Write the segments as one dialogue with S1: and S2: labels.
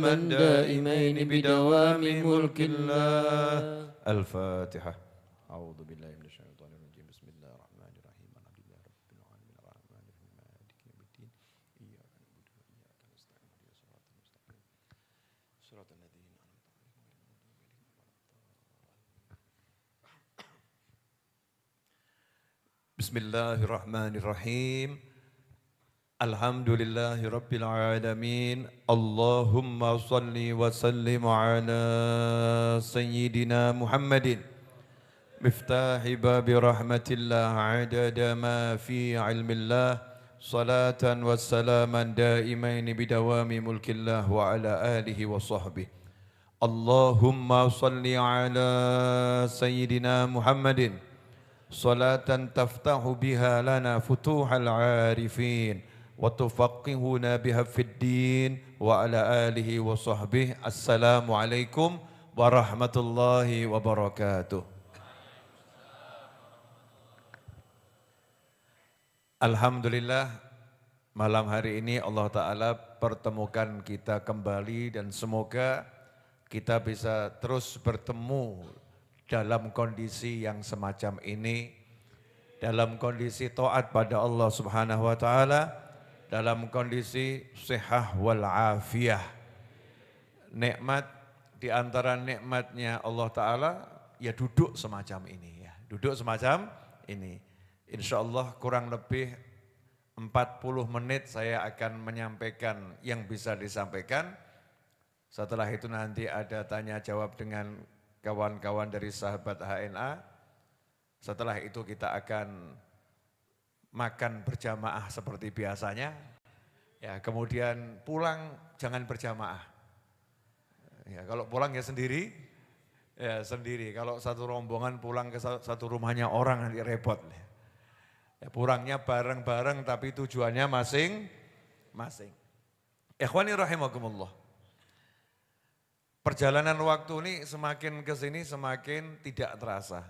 S1: وسلاما دائمين بدوام ملك الله. الفاتحة. أعوذ بالله من الشيطان الرجيم. بسم الله الرحمن الرحيم. الحمد لله رب العالمين الرحمن الرحيم مالك يوم الدين. إياك نعبد وإياك نستعين اهدنا الصراط المستقيم صراط الذين أنعمت عليهم غير المغضوب عليهم ولا الضالين. بسم الله الرحمن الرحيم. Alhamdulillahi Rabbil Alamin. Allahumma salli wa sallim ala Sayyidina Muhammadin miftahi babi rahmatillah adada ma fi ilmillah salatan wa salaman daimaini bidawami mulkillah wa ala alihi wa sahbihi. Allahumma salli ala Sayyidina Muhammadin salatan taftahu biha lana futuhal arifin wa tufaqihuna biha fid din wa ala alihi wa sahbihi. Assalamualaikum warahmatullahi wabarakatuh. Alhamdulillah, malam hari ini Allah Ta'ala pertemukan kita kembali dan semoga kita bisa terus bertemu dalam kondisi yang semacam ini, dalam kondisi taat pada Allah Subhanahu wa Ta'ala, dalam kondisi sehat wal afiyah. Nikmat di antara nikmatnya Allah Ta'ala ya duduk semacam ini ya, duduk semacam ini. Insyaallah kurang lebih 40 menit saya akan menyampaikan yang bisa disampaikan. Setelah itu nanti ada tanya jawab dengan kawan-kawan dari sahabat HNA. Setelah itu kita akan makan berjamaah seperti biasanya. Ya, kemudian pulang jangan berjamaah. Ya, kalau pulang ya sendiri. Ya, sendiri. Kalau satu rombongan pulang ke satu rumahnya orang nanti repot. Ya, pulangnya bareng-bareng tapi tujuannya masing-masing. Ikhwani rahimakumullah. Perjalanan waktu ini semakin ke sini semakin tidak terasa.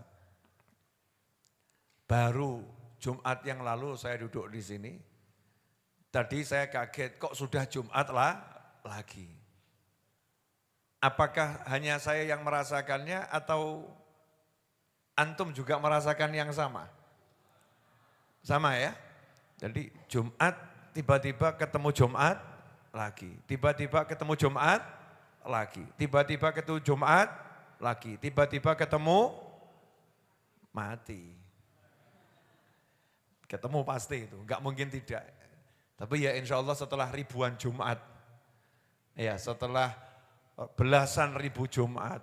S1: Baru Jumat yang lalu saya duduk di sini. Tadi saya kaget, kok sudah Jumat lagi. Apakah hanya saya yang merasakannya atau antum juga merasakan yang sama? Sama ya? Jadi Jumat tiba-tiba ketemu Jumat lagi. Tiba-tiba ketemu Jumat lagi. Tiba-tiba ketemu Jumat lagi. Tiba-tiba ketemu mati. Ketemu pasti itu, enggak mungkin tidak. Tapi ya insya Allah setelah ribuan Jumat, ya setelah belasan ribu Jumat,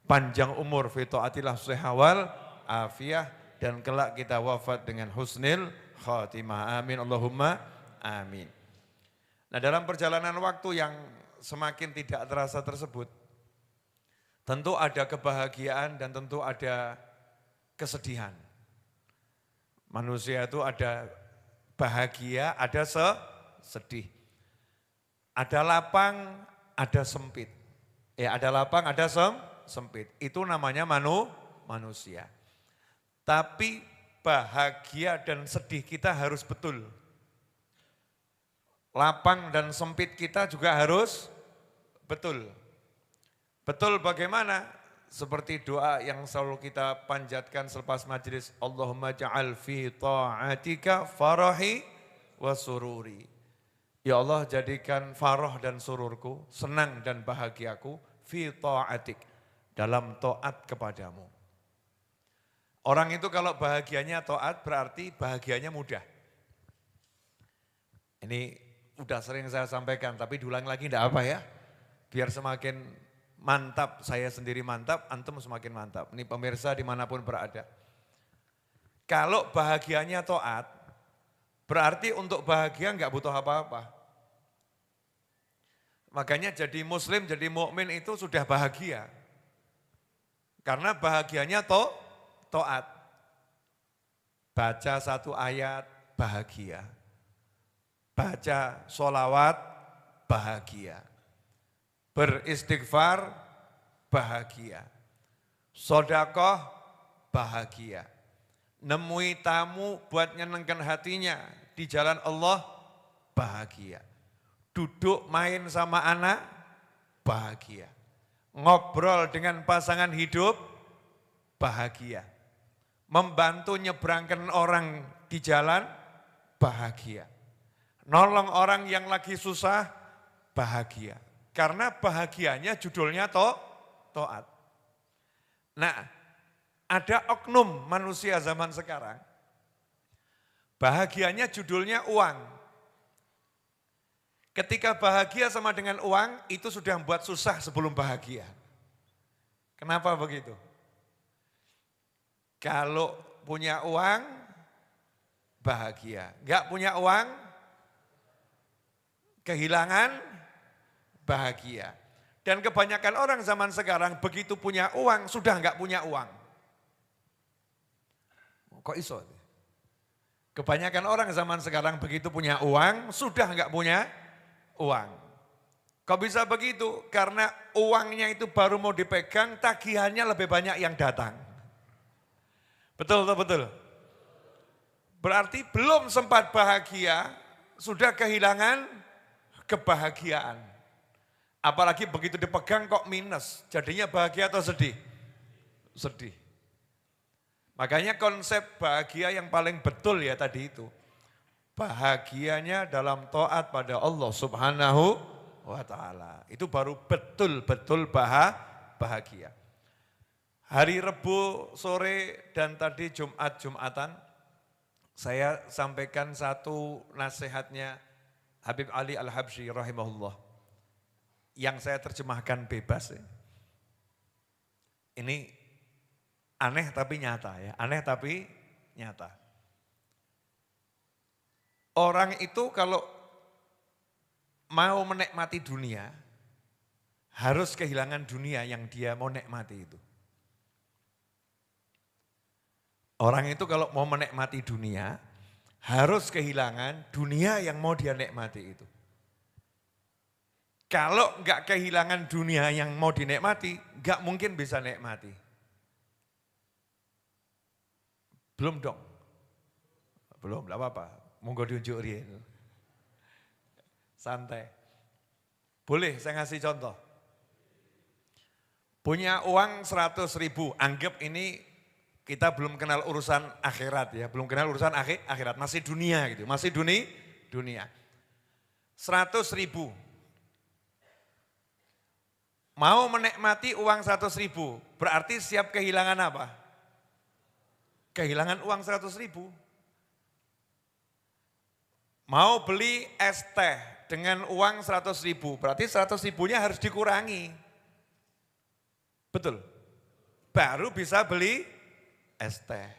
S1: panjang umur fi taatillah sehawal afiyah dan kelak kita wafat dengan husnil khatimah. Amin Allahumma amin. Nah, dalam perjalanan waktu yang semakin tidak terasa tersebut, tentu ada kebahagiaan dan tentu ada kesedihan. Manusia itu ada bahagia, ada sedih. Ada lapang, ada sempit. Ya, ada lapang, ada sempit. Itu namanya manusia. Tapi bahagia dan sedih kita harus betul. Lapang dan sempit kita juga harus betul. Betul bagaimana? Seperti doa yang selalu kita panjatkan selepas majelis. Allahumma ja'al fi ta'atika farahi wa sururi. Ya Allah, jadikan farah dan sururku, senang dan bahagiaku fi ta'atik, dalam taat kepadamu. Orang itu kalau bahagianya taat berarti bahagianya mudah. Ini udah sering saya sampaikan tapi diulang lagi enggak apa ya. Biar semakin mantap, saya sendiri mantap, antum semakin mantap. Ini pemirsa dimanapun berada. Kalau bahagianya taat, berarti untuk bahagia enggak butuh apa-apa. Makanya jadi muslim, jadi mukmin itu sudah bahagia. Karena bahagianya taat. Baca satu ayat, bahagia. Baca sholawat, bahagia. Beristighfar, bahagia. Sodakoh, bahagia. Nemui tamu buat nyenengkan hatinya di jalan Allah, bahagia. Duduk main sama anak, bahagia. Ngobrol dengan pasangan hidup, bahagia. Membantu nyebrangkan orang di jalan, bahagia. Nolong orang yang lagi susah, bahagia. Karena bahagianya judulnya taat. Nah, ada oknum manusia zaman sekarang, bahagianya judulnya uang. Ketika bahagia sama dengan uang, itu sudah membuat susah sebelum bahagia. Kenapa begitu? Kalau punya uang, bahagia. Enggak punya uang, kehilangan, bahagia. Dan kebanyakan orang zaman sekarang begitu punya uang, sudah enggak punya uang. Kok iso? Kebanyakan orang zaman sekarang begitu punya uang, sudah enggak punya uang. Kok bisa begitu? Karena uangnya itu baru mau dipegang, tagihannya lebih banyak yang datang. Betul, betul. Berarti belum sempat bahagia, sudah kehilangan kebahagiaan. Apalagi begitu dipegang kok minus, jadinya bahagia atau sedih? Sedih. Makanya konsep bahagia yang paling betul ya tadi itu. Bahagianya dalam taat pada Allah Subhanahu wa ta'ala. Itu baru betul-betul bahagia. Hari Rebu sore dan tadi Jumatan, saya sampaikan satu nasihatnya Habib Ali Al-Habsyi rahimahullah. Yang saya terjemahkan bebas. Ini aneh tapi nyata ya, aneh tapi nyata. Orang itu kalau mau menikmati dunia, harus kehilangan dunia yang dia mau nikmati itu. Orang itu kalau mau menikmati dunia, harus kehilangan dunia yang mau dia nikmati itu. Kalau enggak kehilangan dunia yang mau dinikmati, enggak mungkin bisa nikmati. Belum dong. Belum, enggak apa-apa. Monggo diunjuk riyen. Santai. Boleh saya ngasih contoh. Punya uang 100.000, anggap ini kita belum kenal urusan akhirat ya, belum kenal urusan akhirat, masih dunia gitu, masih dunia. 100.000. Mau menikmati uang 100.000, berarti siap kehilangan apa? Kehilangan uang 100.000. Mau beli es teh dengan uang 100.000, berarti 100.000-nya harus dikurangi. Betul? Baru bisa beli es teh.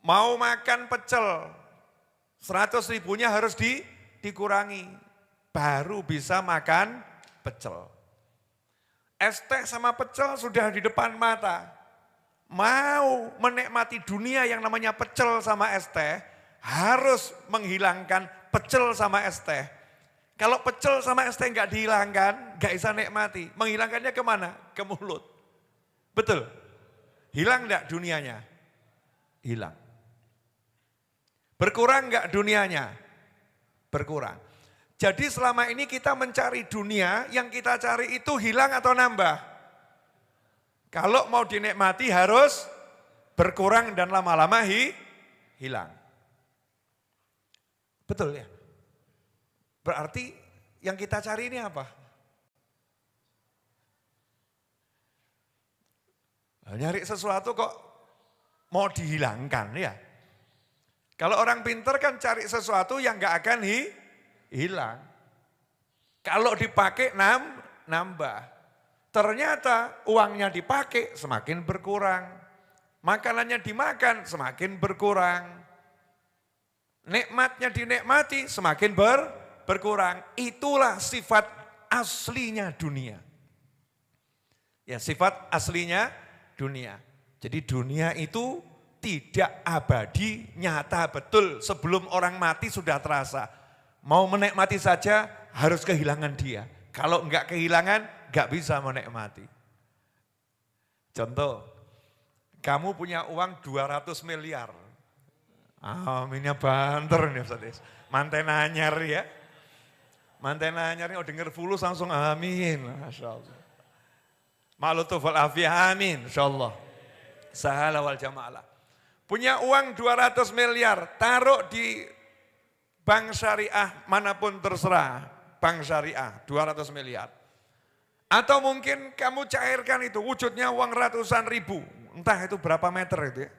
S1: Mau makan pecel, 100.000-nya harus dikurangi. Baru bisa makan pecel. Es teh sama pecel sudah di depan mata. Mau menikmati dunia yang namanya pecel sama es teh, harus menghilangkan pecel sama es teh. Kalau pecel sama es teh enggak dihilangkan, enggak bisa nikmati. Menghilangkannya kemana? Ke mulut. Betul? Hilang enggak dunianya? Hilang. Berkurang enggak dunianya? Berkurang. Jadi selama ini kita mencari dunia, yang kita cari itu hilang atau nambah? Kalau mau dinikmati harus berkurang dan lama-lama hilang. Betul ya? Berarti yang kita cari ini apa? Nyari sesuatu kok mau dihilangkan ya. Kalau orang pintar kan cari sesuatu yang gak akan hilang. Kalau dipakai nambah. Ternyata uangnya dipakai semakin berkurang. Makanannya dimakan semakin berkurang. Nikmatnya dinikmati semakin berkurang. Itulah sifat aslinya dunia. Ya, sifat aslinya dunia. Jadi dunia itu tidak abadi, nyata betul. Sebelum orang mati sudah terasa. Mau menikmati saja harus kehilangan dia. Kalau enggak kehilangan, enggak bisa menikmati. Contoh, kamu punya uang 200 miliar. Aminnya banter nih Ustaz. Manten anyar ya. Manten anyar ini denger fulus langsung amin. Masya Allah. Ma'lutuf wal afiyah amin. Insya Allah. Sahala wal jama'ala. Punya uang 200 miliar, taruh di bank syariah manapun terserah. Bank syariah 200 miliar. Atau mungkin kamu cairkan itu, wujudnya uang ratusan ribu. Entah itu berapa meter itu ya.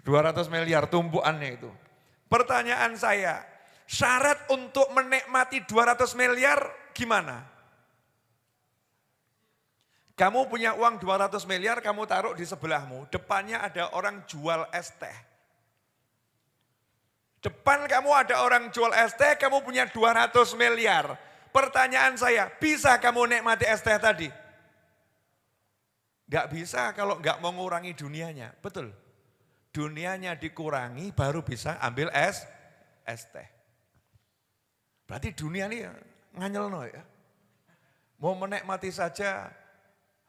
S1: 200 miliar tumpuannya itu. Pertanyaan saya, syarat untuk menikmati 200 miliar gimana? Kamu punya uang 200 miliar, kamu taruh di sebelahmu. Depannya ada orang jual es teh. Depan kamu ada orang jual es teh, kamu punya 200 miliar. Pertanyaan saya, bisa kamu nikmati es teh tadi? Gak bisa kalau gak mau ngurangi dunianya, betul. Dunianya dikurangi baru bisa ambil es teh. Berarti dunia ini nganyelno ya. Mau menikmati saja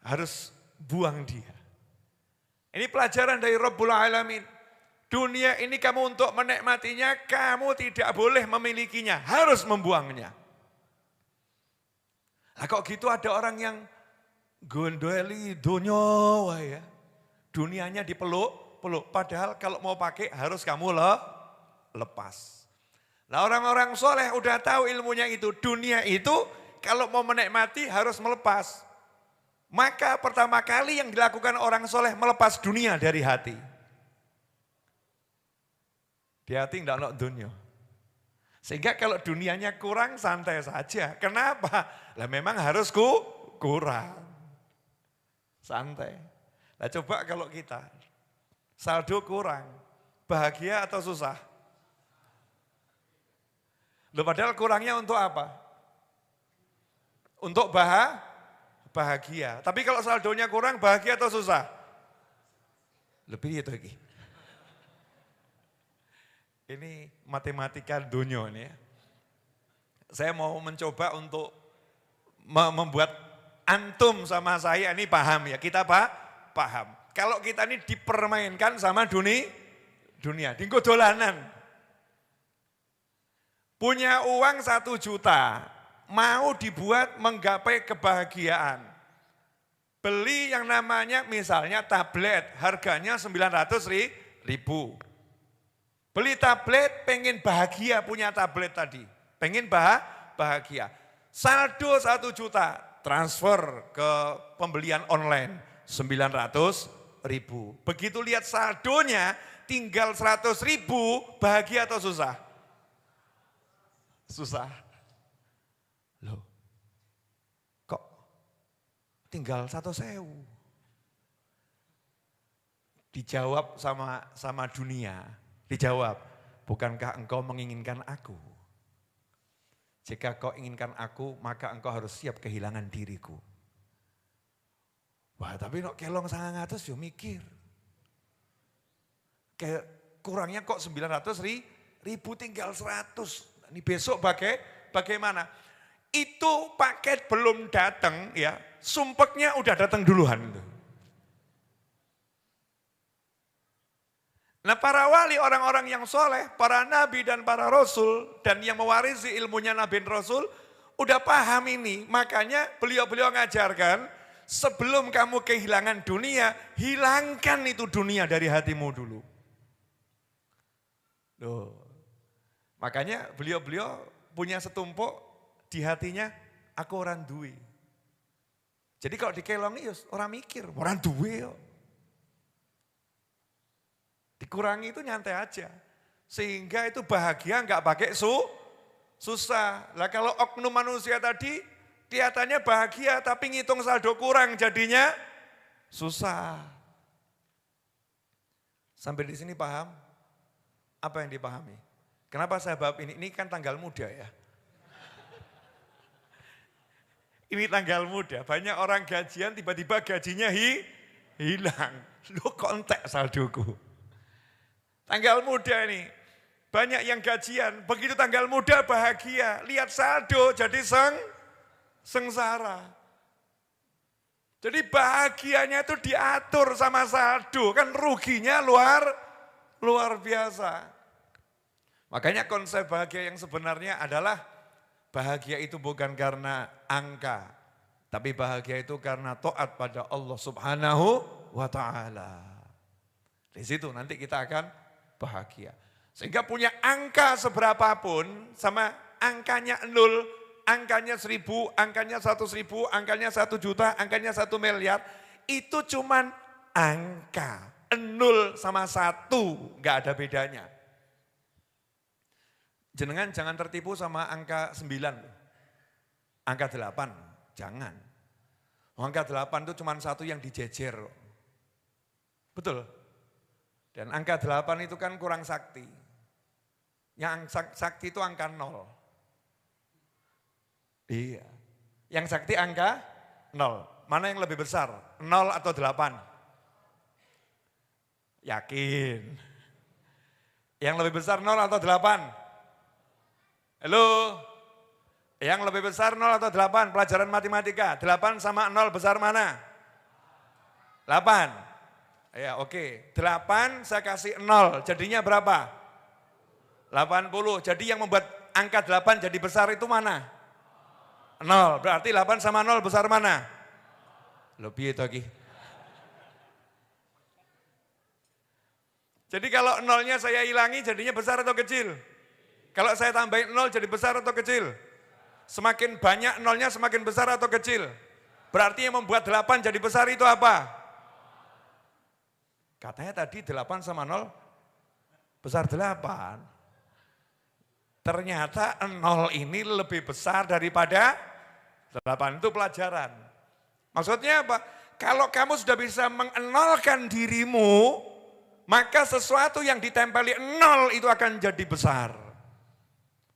S1: harus buang dia. Ini pelajaran dari Rabbul Alamin. Dunia ini kamu untuk menikmatinya, kamu tidak boleh memilikinya, harus membuangnya. Nah kok gitu ada orang yang gondoli dunia, ya. Dunianya dipeluk, padahal kalau mau pakai harus kamu lepas. Nah orang-orang soleh udah tahu ilmunya itu, dunia itu kalau mau menikmati harus melepas. Maka pertama kali yang dilakukan orang soleh melepas dunia dari hati. Di hati enggak ada dunia. Sehingga kalau dunianya kurang santai saja. Kenapa? Lah memang harus kurang. Santai. Nah coba kalau kita saldo kurang, bahagia atau susah? Loh padahal kurangnya untuk apa? Untuk bahagia. Tapi kalau saldonya kurang, bahagia atau susah? Lebih itu lagi. Ini matematika dunia ini ya. Saya mau mencoba untuk membuat antum sama saya ini paham ya. Kita paham. Kalau kita ini dipermainkan sama dunia, dinggo dolanan. Punya uang 1 juta, mau dibuat menggapai kebahagiaan. Beli yang namanya misalnya tablet, harganya 900 ribu. Beli tablet, pengen bahagia punya tablet tadi. Pengen bahagia. Saldo 1 juta, transfer ke pembelian online 900 ribu. Begitu lihat saldonya tinggal 100 ribu, bahagia atau susah? Susah. Loh, kok tinggal 1.000? Dijawab sama dunia. Dijawab, bukankah engkau menginginkan aku? Jika kau inginkan aku, maka engkau harus siap kehilangan diriku. Wah, tapi nok kelong 900 yo mikir. Kayak kurangnya kok 900 ribu tinggal 100. Ini besok bagaimana? Itu paket belum datang ya, sumpeknya udah datang duluan itu. Nah para wali, orang-orang yang soleh, para nabi dan para rasul, dan yang mewarisi ilmunya nabi dan rasul, udah paham ini. Makanya beliau-beliau ngajarkan, sebelum kamu kehilangan dunia, hilangkan itu dunia dari hatimu dulu. Loh. Makanya beliau-beliau punya setumpuk di hatinya, aku orang duwe. Jadi kalau dikelongi, orang mikir, orang duwe yo. Dikurangi itu nyantai aja. Sehingga itu bahagia enggak pakai susah. Lah kalau oknum manusia tadi kelihatannya bahagia tapi ngitung saldo kurang jadinya susah. Sampai di sini paham? Apa yang dipahami? Kenapa saya bab ini? Ini kan tanggal muda ya. Ini tanggal muda. Banyak orang gajian tiba-tiba gajinya hilang. Lu kontak saldoku. Tanggal muda nih, banyak yang gajian, begitu tanggal muda bahagia, lihat saldo jadi sengsara. Jadi bahagianya itu diatur sama saldo, kan ruginya luar biasa. Makanya konsep bahagia yang sebenarnya adalah Bahagia itu bukan karena angka, tapi bahagia itu karena taat pada Allah Subhanahu wa Ta'ala. Di situ nanti kita akan bahagia. Sehingga punya angka seberapapun, sama angkanya 0, angkanya 1000, angkanya 100.000, angkanya 1 juta, angkanya 1 miliar, itu cuman angka. 0 sama 1, nggak ada bedanya. Jenengan jangan tertipu sama angka 9, angka 8, jangan. Angka 8 itu cuma 1 yang dijejer. Betul? Dan angka 8 itu kan kurang sakti. Yang sakti itu angka 0. Iya. Yang sakti angka 0. Mana yang lebih besar? 0 atau 8? Yakin? Yang lebih besar 0 atau 8? Halo? Yang lebih besar 0 atau 8? Pelajaran matematika. 8 sama 0 besar mana? 8. Ya oke. 8 saya kasih 0. Jadinya berapa? 80. Jadi yang membuat angka 8 jadi besar itu mana? 0. Berarti 8 sama 0 besar mana? Lebih itu lagi. Jadi kalau 0-nya saya hilangi jadinya besar atau kecil? Kalau saya tambahin 0 jadi besar atau kecil? Semakin banyak 0-nya semakin besar atau kecil? Berarti yang membuat 8 jadi besar itu apa? Katanya tadi 8 sama 0 besar 8. Ternyata 0 ini lebih besar daripada 8, itu pelajaran. Maksudnya apa? Kalau kamu sudah bisa mengenolkan dirimu, maka sesuatu yang ditempeli 0 itu akan jadi besar.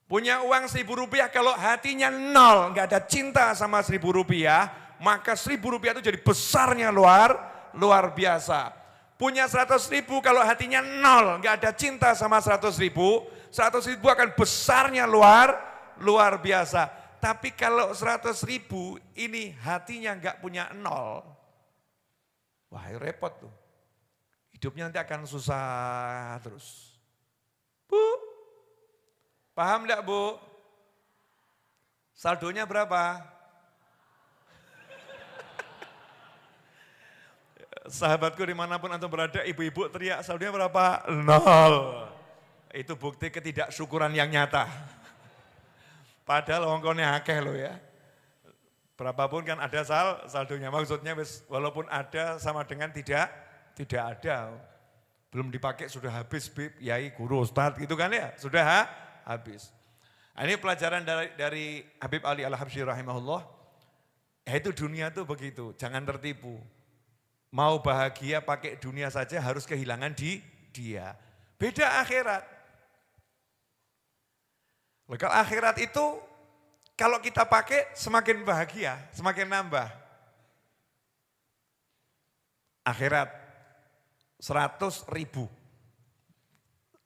S1: Punya uang 1.000 rupiah, kalau hatinya 0, nggak ada cinta sama 1.000 rupiah, maka 1.000 rupiah itu jadi besarnya luar biasa. Punya 100.000, kalau hatinya 0, nggak ada cinta sama 100.000, 100.000 akan besarnya luar biasa. Tapi kalau 100.000 ini hatinya nggak punya 0, wah repot tuh. Hidupnya nanti akan susah terus. Bu, paham enggak Bu? Saldonya berapa? Sahabatku dimanapun antum berada, ibu-ibu teriak saldonya berapa? 0. Itu bukti ketidaksyukuran yang nyata. Padahal ongkosnya akeh loh ya. Berapapun kan ada saldonya. Maksudnya walaupun ada sama dengan tidak ada. Belum dipakai sudah habis, bib, yai, guru, ustadz gitu kan ya. Sudah habis. Nah, ini pelajaran dari Habib Ali Al-Habsyi rahimahullah. Itu dunia tuh begitu, jangan tertipu. Mau bahagia pakai dunia saja harus kehilangan dia. Beda akhirat. Kalau akhirat itu kalau kita pakai semakin bahagia, semakin nambah. Akhirat 100.000.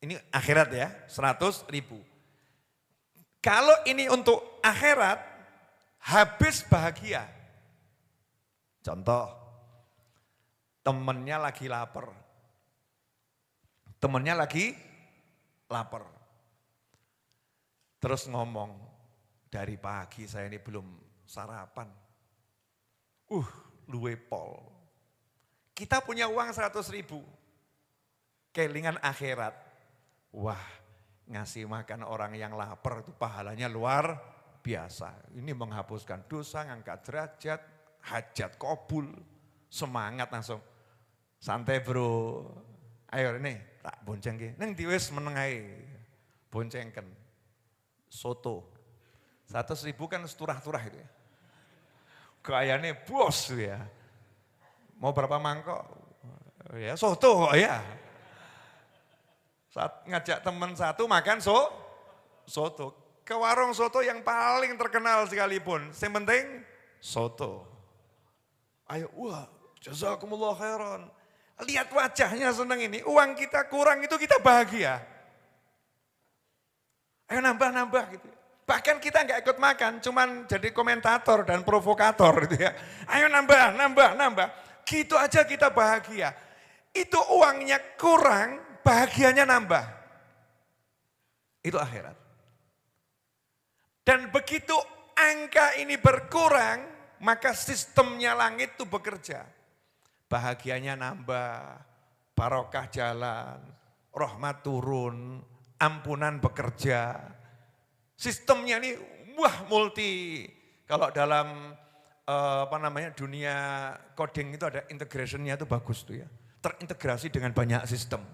S1: Ini akhirat ya, 100.000. Kalau ini untuk akhirat, habis bahagia. Contoh, temennya lagi lapar. Terus ngomong, dari pagi saya ini belum sarapan. Luwe pol. Kita punya uang 100.000. Kelingan akhirat. Wah, ngasih makan orang yang lapar itu pahalanya luar biasa. Ini menghapuskan dosa, ngangkat derajat, hajat kabul. Semangat langsung. Santai bro. Ayo ini tak bonceng ki. Neng diwis menengai. Boncengken. Soto. 100.000 kan seturah-turah itu ya. Kayaknya bos ya. Mau berapa mangkok? Ya soto kok ya. Saat ngajak teman satu makan soto. Ke warung soto yang paling terkenal sekalipun. Yang penting soto. Ayo, wah jazakumullah khairan. Lihat wajahnya senang ini. Uang kita kurang itu kita bahagia. Ayo nambah gitu. Bahkan kita nggak ikut makan, cuman jadi komentator dan provokator gitu ya. Ayo nambah. Gitu aja kita bahagia. Itu uangnya kurang, bahagianya nambah. Itu akhirat. Dan begitu angka ini berkurang, maka sistemnya langit itu bekerja. Bahagianya nambah, barokah jalan, rahmat turun, ampunan bekerja. Sistemnya ini wah multi. Kalau dalam dunia coding itu ada integrationnya itu bagus tuh ya. Terintegrasi dengan banyak sistem.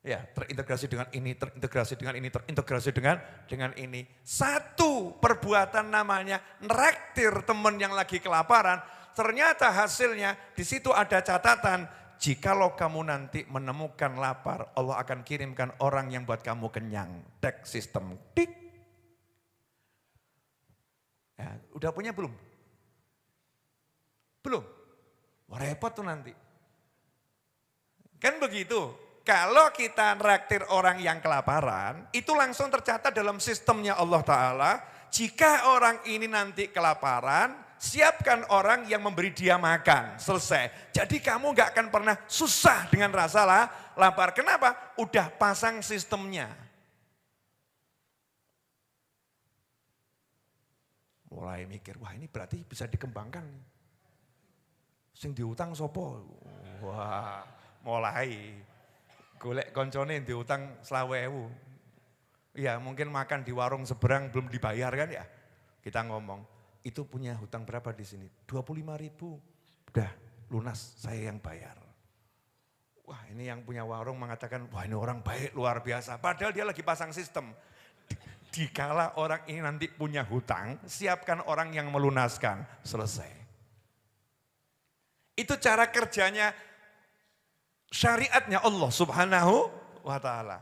S1: Ya, terintegrasi dengan ini, terintegrasi dengan ini, terintegrasi dengan ini. Satu perbuatan namanya neraktir teman yang lagi kelaparan, ternyata hasilnya di situ ada catatan, jikalau kamu nanti menemukan lapar, Allah akan kirimkan orang yang buat kamu kenyang. Tek sistem, tik. Ya, udah punya belum? Belum? Wah, repot tuh nanti. Kan begitu. Kalau kita neraktir orang yang kelaparan, itu langsung tercatat dalam sistemnya Allah Ta'ala. Jika orang ini nanti kelaparan, siapkan orang yang memberi dia makan. Selesai. Jadi kamu gak akan pernah susah dengan rasa lapar. Kenapa? Udah pasang sistemnya. Mulai mikir, wah ini berarti bisa dikembangkan. Sing diutang sopo? Wah, mulai. Golek koncone diutang 20.000. Ya mungkin makan di warung seberang belum dibayar kan ya. Kita ngomong, itu punya hutang berapa di sini? 25.000. Udah lunas, saya yang bayar. Wah ini yang punya warung mengatakan, wah ini orang baik luar biasa. Padahal dia lagi pasang sistem. Dikala orang ini nanti punya hutang, siapkan orang yang melunaskan. Selesai. Itu cara kerjanya syariatnya Allah Subhanahu wa Ta'ala.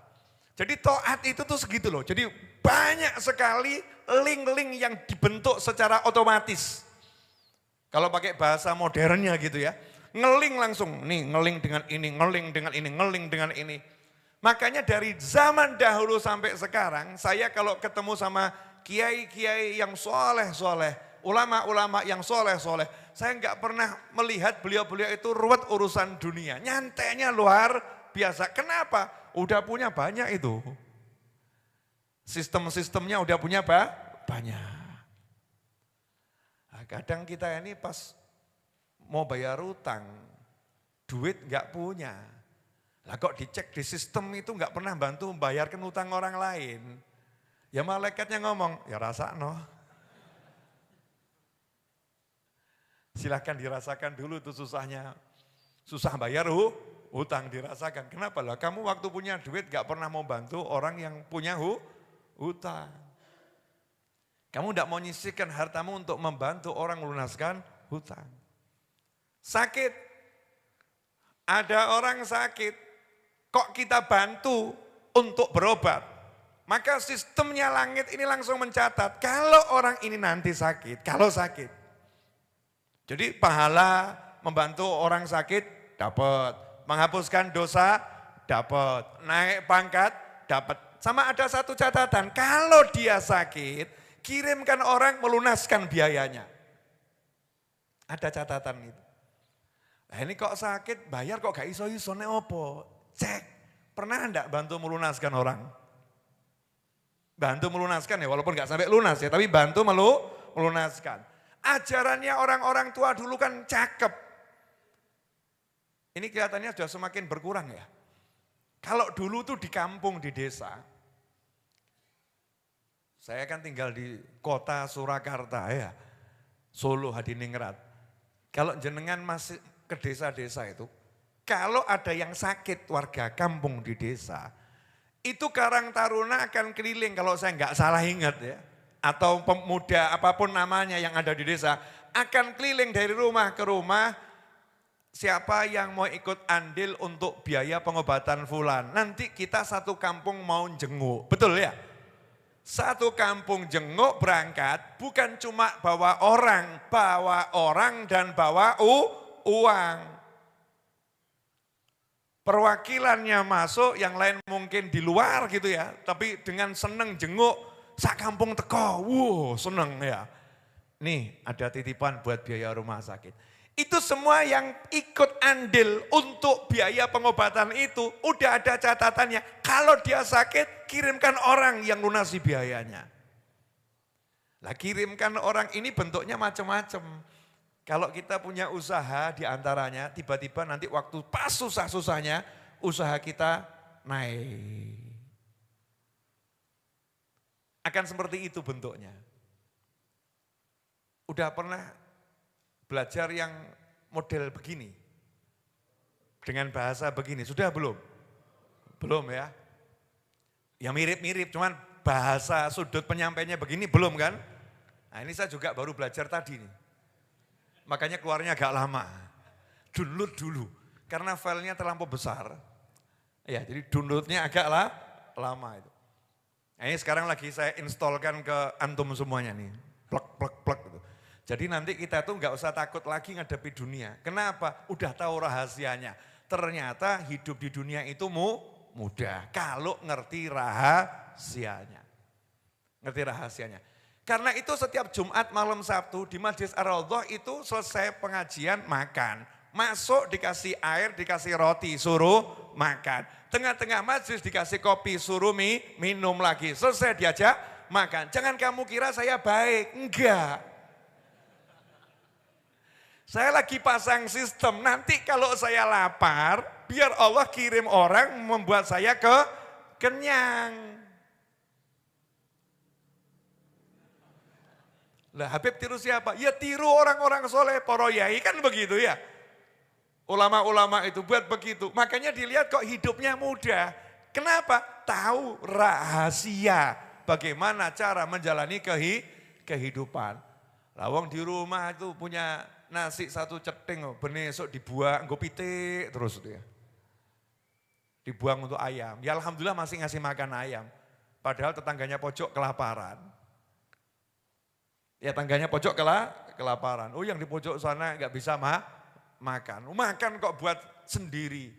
S1: Jadi taat itu tuh segitu loh. Jadi banyak sekali link-link yang dibentuk secara otomatis. Kalau pakai bahasa modernnya gitu ya. Ngeling langsung, nih ngeling dengan ini, ngeling dengan ini, ngeling dengan ini. Makanya dari zaman dahulu sampai sekarang, saya kalau ketemu sama kiai-kiai yang soleh-soleh, ulama-ulama yang soleh-soleh, saya nggak pernah melihat beliau-beliau itu ruwet urusan dunia. Nyantainya luar biasa. Kenapa? Udah punya banyak itu. Sistem-sistemnya udah punya banyak. Nah, kadang kita ini pas mau bayar utang, duit nggak punya. Lah kok dicek di sistem itu nggak pernah bantu membayarkan utang orang lain. Ya malaikatnya ngomong, ya rasa no. Silahkan dirasakan dulu tuh susahnya. Susah bayar hutang dirasakan. Kenapa lah? Kamu waktu punya duit gak pernah mau bantu orang yang punya hutang. Kamu tidak mau nyisihkan hartamu untuk membantu orang melunaskan hutang. Sakit. Ada orang sakit. Kok kita bantu untuk berobat? Maka sistemnya langit ini langsung mencatat. Kalau orang ini nanti sakit, kalau sakit. Jadi pahala membantu orang sakit dapat, menghapuskan dosa dapat, naik pangkat dapat. Sama ada satu catatan, kalau dia sakit, kirimkan orang melunaskan biayanya. Ada catatan itu. Nah ini kok sakit, bayar kok gak iso-iso, nek opo? Cek, pernah enggak bantu melunaskan orang? Bantu melunaskan ya, walaupun gak sampai lunas ya, tapi bantu melunaskan. Ajarannya orang-orang tua dulu kan cakep. Ini kelihatannya sudah semakin berkurang ya. Kalau dulu tuh di kampung, di desa. Saya kan tinggal di kota Surakarta ya. Solo, Hadiningrat. Kalau jenengan masih ke desa-desa itu. Kalau ada yang sakit warga kampung di desa. Itu Karang Taruna akan keliling kalau saya nggak salah ingat ya. Atau pemuda apapun namanya yang ada di desa, akan keliling dari rumah ke rumah, siapa yang mau ikut andil untuk biaya pengobatan fulan. Nanti kita satu kampung mau jenguk, betul ya? Satu kampung jenguk berangkat, bukan cuma bawa orang dan bawa uang. Perwakilannya masuk, yang lain mungkin di luar gitu ya, tapi dengan seneng jenguk, sak kampung teko, wow seneng ya. Nih ada titipan buat biaya rumah sakit. Itu semua yang ikut andil untuk biaya pengobatan itu udah ada catatannya. Kalau dia sakit kirimkan orang yang lunasi biayanya. Lah kirimkan orang ini bentuknya macam-macam. Kalau kita punya usaha di antaranya, tiba-tiba nanti waktu pas susah-susahnya, usaha kita naik. Akan seperti itu bentuknya. Udah pernah belajar yang model begini? Dengan bahasa begini, sudah belum? Belum ya? Ya mirip-mirip, cuman bahasa sudut penyampainya begini belum kan? Nah ini saya juga baru belajar tadi nih. Makanya keluarnya agak lama. Download dulu, karena filenya terlampau besar. Ya jadi downloadnya agak lama itu. Nah, ini sekarang lagi saya installkan ke antum semuanya nih. Plek gitu. Jadi nanti kita tuh nggak usah takut lagi ngadepi dunia. Kenapa? Udah tahu rahasianya. Ternyata hidup di dunia itu mudah kalau ngerti rahasianya. Ngerti rahasianya. Karena itu setiap Jumat malam Sabtu di Masjid Ar-Raudhah itu selesai pengajian makan. Masuk dikasih air, dikasih roti, suruh makan. Tengah-tengah majlis dikasih kopi, suruh minum lagi. Selesai diajak makan. Jangan kamu kira saya baik, enggak. Saya lagi pasang sistem, nanti kalau saya lapar, biar Allah kirim orang membuat saya kenyang. Lah Habib tiru siapa? Ya tiru orang-orang soleh, para yai kan begitu ya. Ulama-ulama itu buat begitu, makanya dilihat kok hidupnya mudah. Kenapa? Tahu rahasia bagaimana cara menjalani kehidupan. Lawang di rumah itu punya nasi satu ceting, besok dibuang, gue pitik terus itu ya. Dibuang untuk ayam, ya alhamdulillah masih ngasih makan ayam. Padahal tetangganya pojok kelaparan. Ya tangganya pojok kelaparan. Oh yang di pojok sana nggak bisa makan. Makan kok buat sendiri.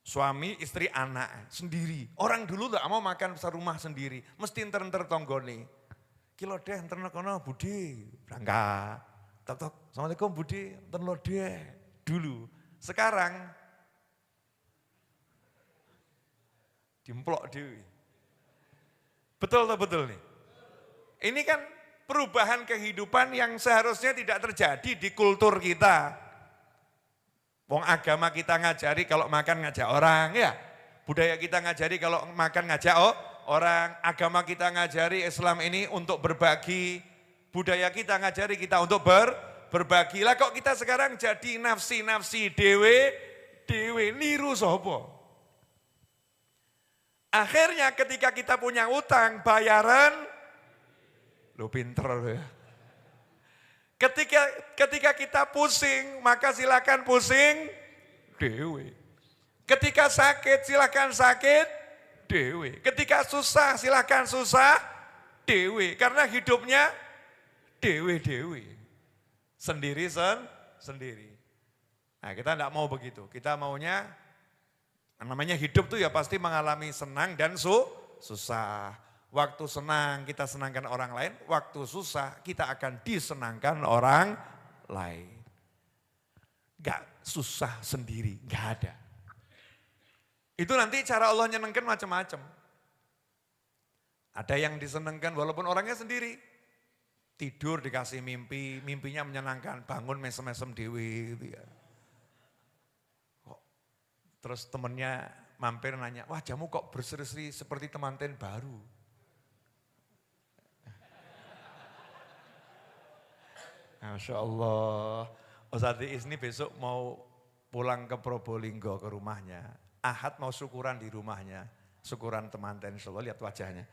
S1: Suami, istri, anak sendiri. Orang dulu tak mau makan serumah sendiri. Mesti enter-enter tonggone. Kilo deh enter kono Budi. Berangkat. Tok-tok. Assalamualaikum Budi. Enter lo deh. Dulu. Sekarang. Dimplok dewi. Betul atau betul nih? Ini kan perubahan kehidupan yang seharusnya tidak terjadi di kultur kita. Wong agama kita ngajari kalau makan ngajak orang ya. Budaya kita ngajari kalau makan ngajak orang. Agama kita ngajari Islam ini untuk berbagi. Budaya kita ngajari kita untuk berbagi. Lah kok kita sekarang jadi nafsi-nafsi dewe niru sopo. Akhirnya ketika kita punya utang bayaran, lu pinter ya. Ketika kita pusing, maka silakan pusing dewe. Ketika sakit, silakan sakit dewe. Ketika susah, silakan susah dewe. Karena hidupnya dewe. Sendiri. Nah kita tidak mau begitu. Kita maunya, namanya hidup tuh ya pasti mengalami senang dan susah. Waktu senang kita senangkan orang lain, waktu susah kita akan disenangkan orang lain. Gak susah sendiri, gak ada. Itu nanti cara Allah nyenengkan macam-macam. Ada yang disenangkan walaupun orangnya sendiri. Tidur dikasih mimpi, mimpinya menyenangkan, bangun mesem-mesem dewi gitu ya. Terus temennya mampir nanya, wajahmu kok berseri-seri seperti temanten baru. Masya Allah, Ustadz Iis ini besok mau pulang ke Probolinggo ke rumahnya. Ahad mau syukuran di rumahnya, syukuran temanten insya Allah, lihat wajahnya.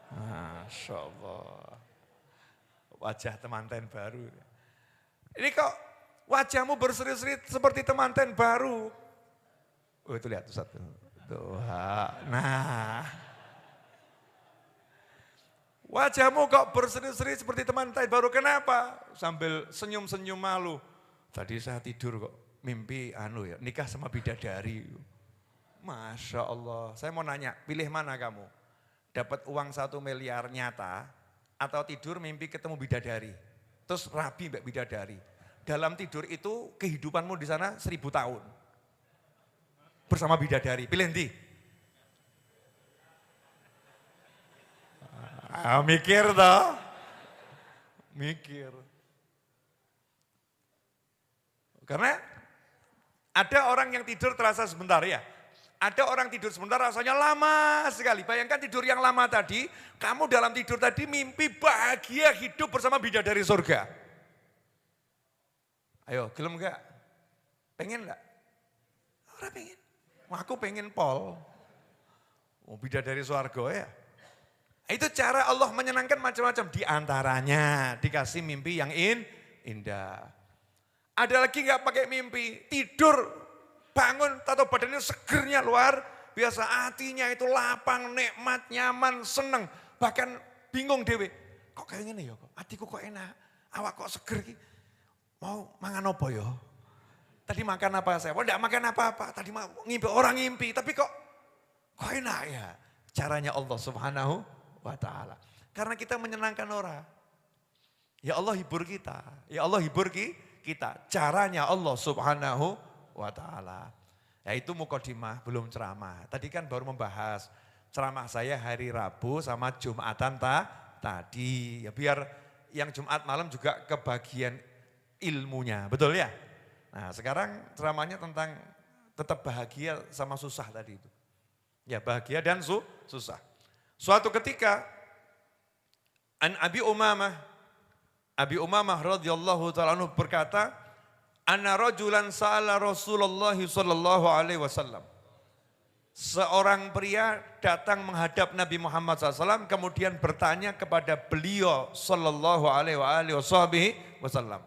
S1: Masya Allah, wajah temanten baru. Ini kok wajahmu berseri-seri seperti temanten baru. Oh itu lihat Ustadz. Nah. Wajahmu kok berseri-seri seperti temanten baru, kenapa? Sambil senyum-senyum malu. Tadi saya tidur kok, mimpi nikah sama bidadari. Masya Allah, saya mau nanya, pilih mana kamu? Dapat uang 1 miliar nyata, atau tidur mimpi ketemu bidadari? Terus rabi mbak bidadari. Dalam tidur itu kehidupanmu di sana 1000 tahun. Bersama bidadari, pilih nanti. Mikir toh. Mikir. Karena ada orang yang tidur terasa sebentar ya. Ada orang tidur sebentar rasanya lama sekali. Bayangkan tidur yang lama tadi, kamu dalam tidur tadi mimpi bahagia hidup bersama bidadari surga. Ayo, gelem enggak? Pengen enggak? Orang pengen. Aku pengen pol. Bidadari surga ya. Itu cara Allah menyenangkan macam-macam. Di antaranya dikasih mimpi yang indah. Ada lagi enggak pakai mimpi? Tidur. Bangun, tato badannya segernya luar biasa, hatinya itu lapang, nikmat, nyaman, seneng. Bahkan bingung dewe, kok kayak gini ya, hatiku kok enak, awak kok seger, mau mangan apa ya? Tadi makan apa saya? Oh enggak makan apa-apa, tadi ngimpi, orang ngimpi, tapi kok enak ya? Caranya Allah Subhanahu wa ta'ala. Karena kita menyenangkan orang. Ya Allah hibur kita, ya Allah hibur kita. Caranya Allah Subhanahu wa ta'ala. Ya itu mukadimah, belum ceramah. Tadi kan baru membahas ceramah saya hari Rabu sama Jumatan tadi. Ya biar yang Jumat malam juga kebagian ilmunya, betul ya? Nah sekarang ceramahnya tentang tetap bahagia sama susah tadi itu. Ya bahagia dan susah. Suatu ketika Abi Umamah radhiyallahu ta'ala anhu berkata, Anna rajulan sa'ala Rasulullah sallallahu alaihi wasallam. Seorang pria datang menghadap Nabi Muhammad SAW kemudian bertanya kepada beliau sallallahu alaihi wasallam.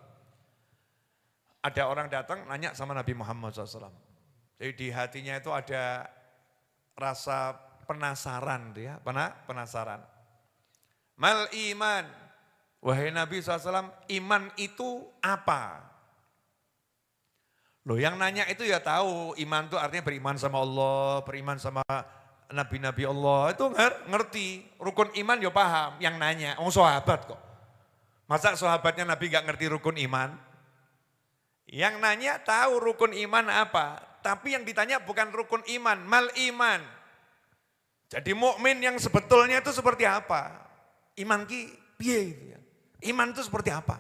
S1: Ada orang datang nanya sama Nabi Muhammad SAW. Jadi di hatinya itu ada rasa penasaran dia, penasaran. Mal iman, wahai Nabi SAW, iman itu apa? Loh yang nanya itu ya tahu, iman itu artinya beriman sama Allah, beriman sama nabi-nabi Allah, itu ngerti. Rukun iman ya paham, yang nanya, sahabat kok. Masa sahabatnya Nabi gak ngerti rukun iman? Yang nanya tahu rukun iman apa, tapi yang ditanya bukan rukun iman, mal iman. Jadi mukmin yang sebetulnya itu seperti apa? Iman ki piye gitu ya. Iman itu seperti apa?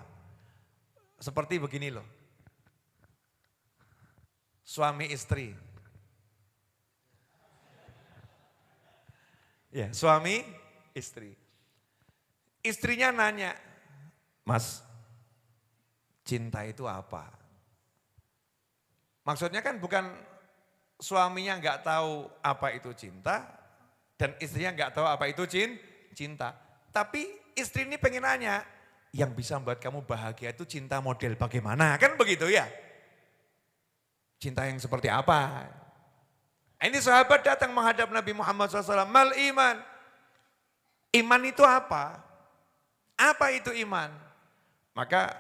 S1: Seperti begini loh. Suami istri. Ya, suami istri. Istrinya nanya, Mas, cinta itu apa? Maksudnya kan bukan suaminya nggak tahu apa itu cinta dan istrinya nggak tahu apa itu cinta. Tapi istri ini pengen nanya, yang bisa membuat kamu bahagia itu cinta model bagaimana? Kan begitu ya? Cinta yang seperti apa? Ini sahabat datang menghadap Nabi Muhammad SAW. Mal iman. Iman itu apa? Apa itu iman? Maka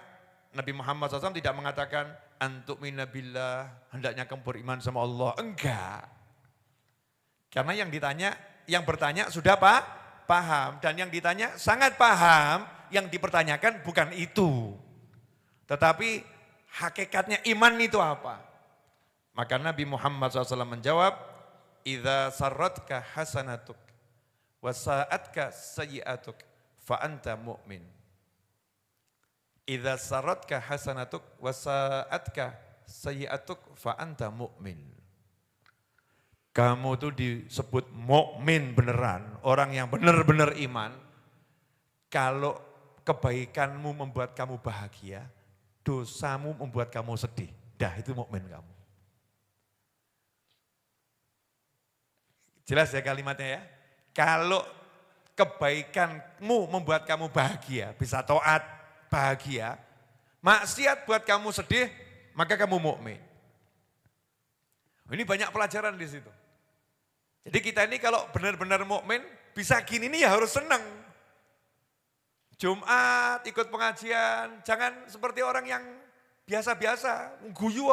S1: Nabi Muhammad SAW tidak mengatakan antuk minabillah, hendaknya kamu beriman sama Allah. Enggak. Karena yang bertanya sudah paham. Dan yang ditanya sangat paham, yang dipertanyakan bukan itu. Tetapi hakikatnya iman itu apa? Maka Nabi Muhammad SAW menjawab, idza sarratka hasanatuk wa sa'atka sayyi'atuk fa anta mu'min. Idza sarratka hasanatuk wa sa'atka sayyi'atuk fa anta mu'min. Kamu tuh disebut mukmin beneran, orang yang benar-benar iman. Kalau kebaikanmu membuat kamu bahagia, dosamu membuat kamu sedih. Dah itu mukmin kamu. Jelas ya kalimatnya ya. Kalau kebaikanmu membuat kamu bahagia, bisa taat, bahagia. Maksiat buat kamu sedih, maka kamu mukmin. Ini banyak pelajaran di situ. Jadi kita ini kalau benar-benar mukmin, bisa gini nih ya harus senang. Jumat ikut pengajian, jangan seperti orang yang biasa-biasa, guyu,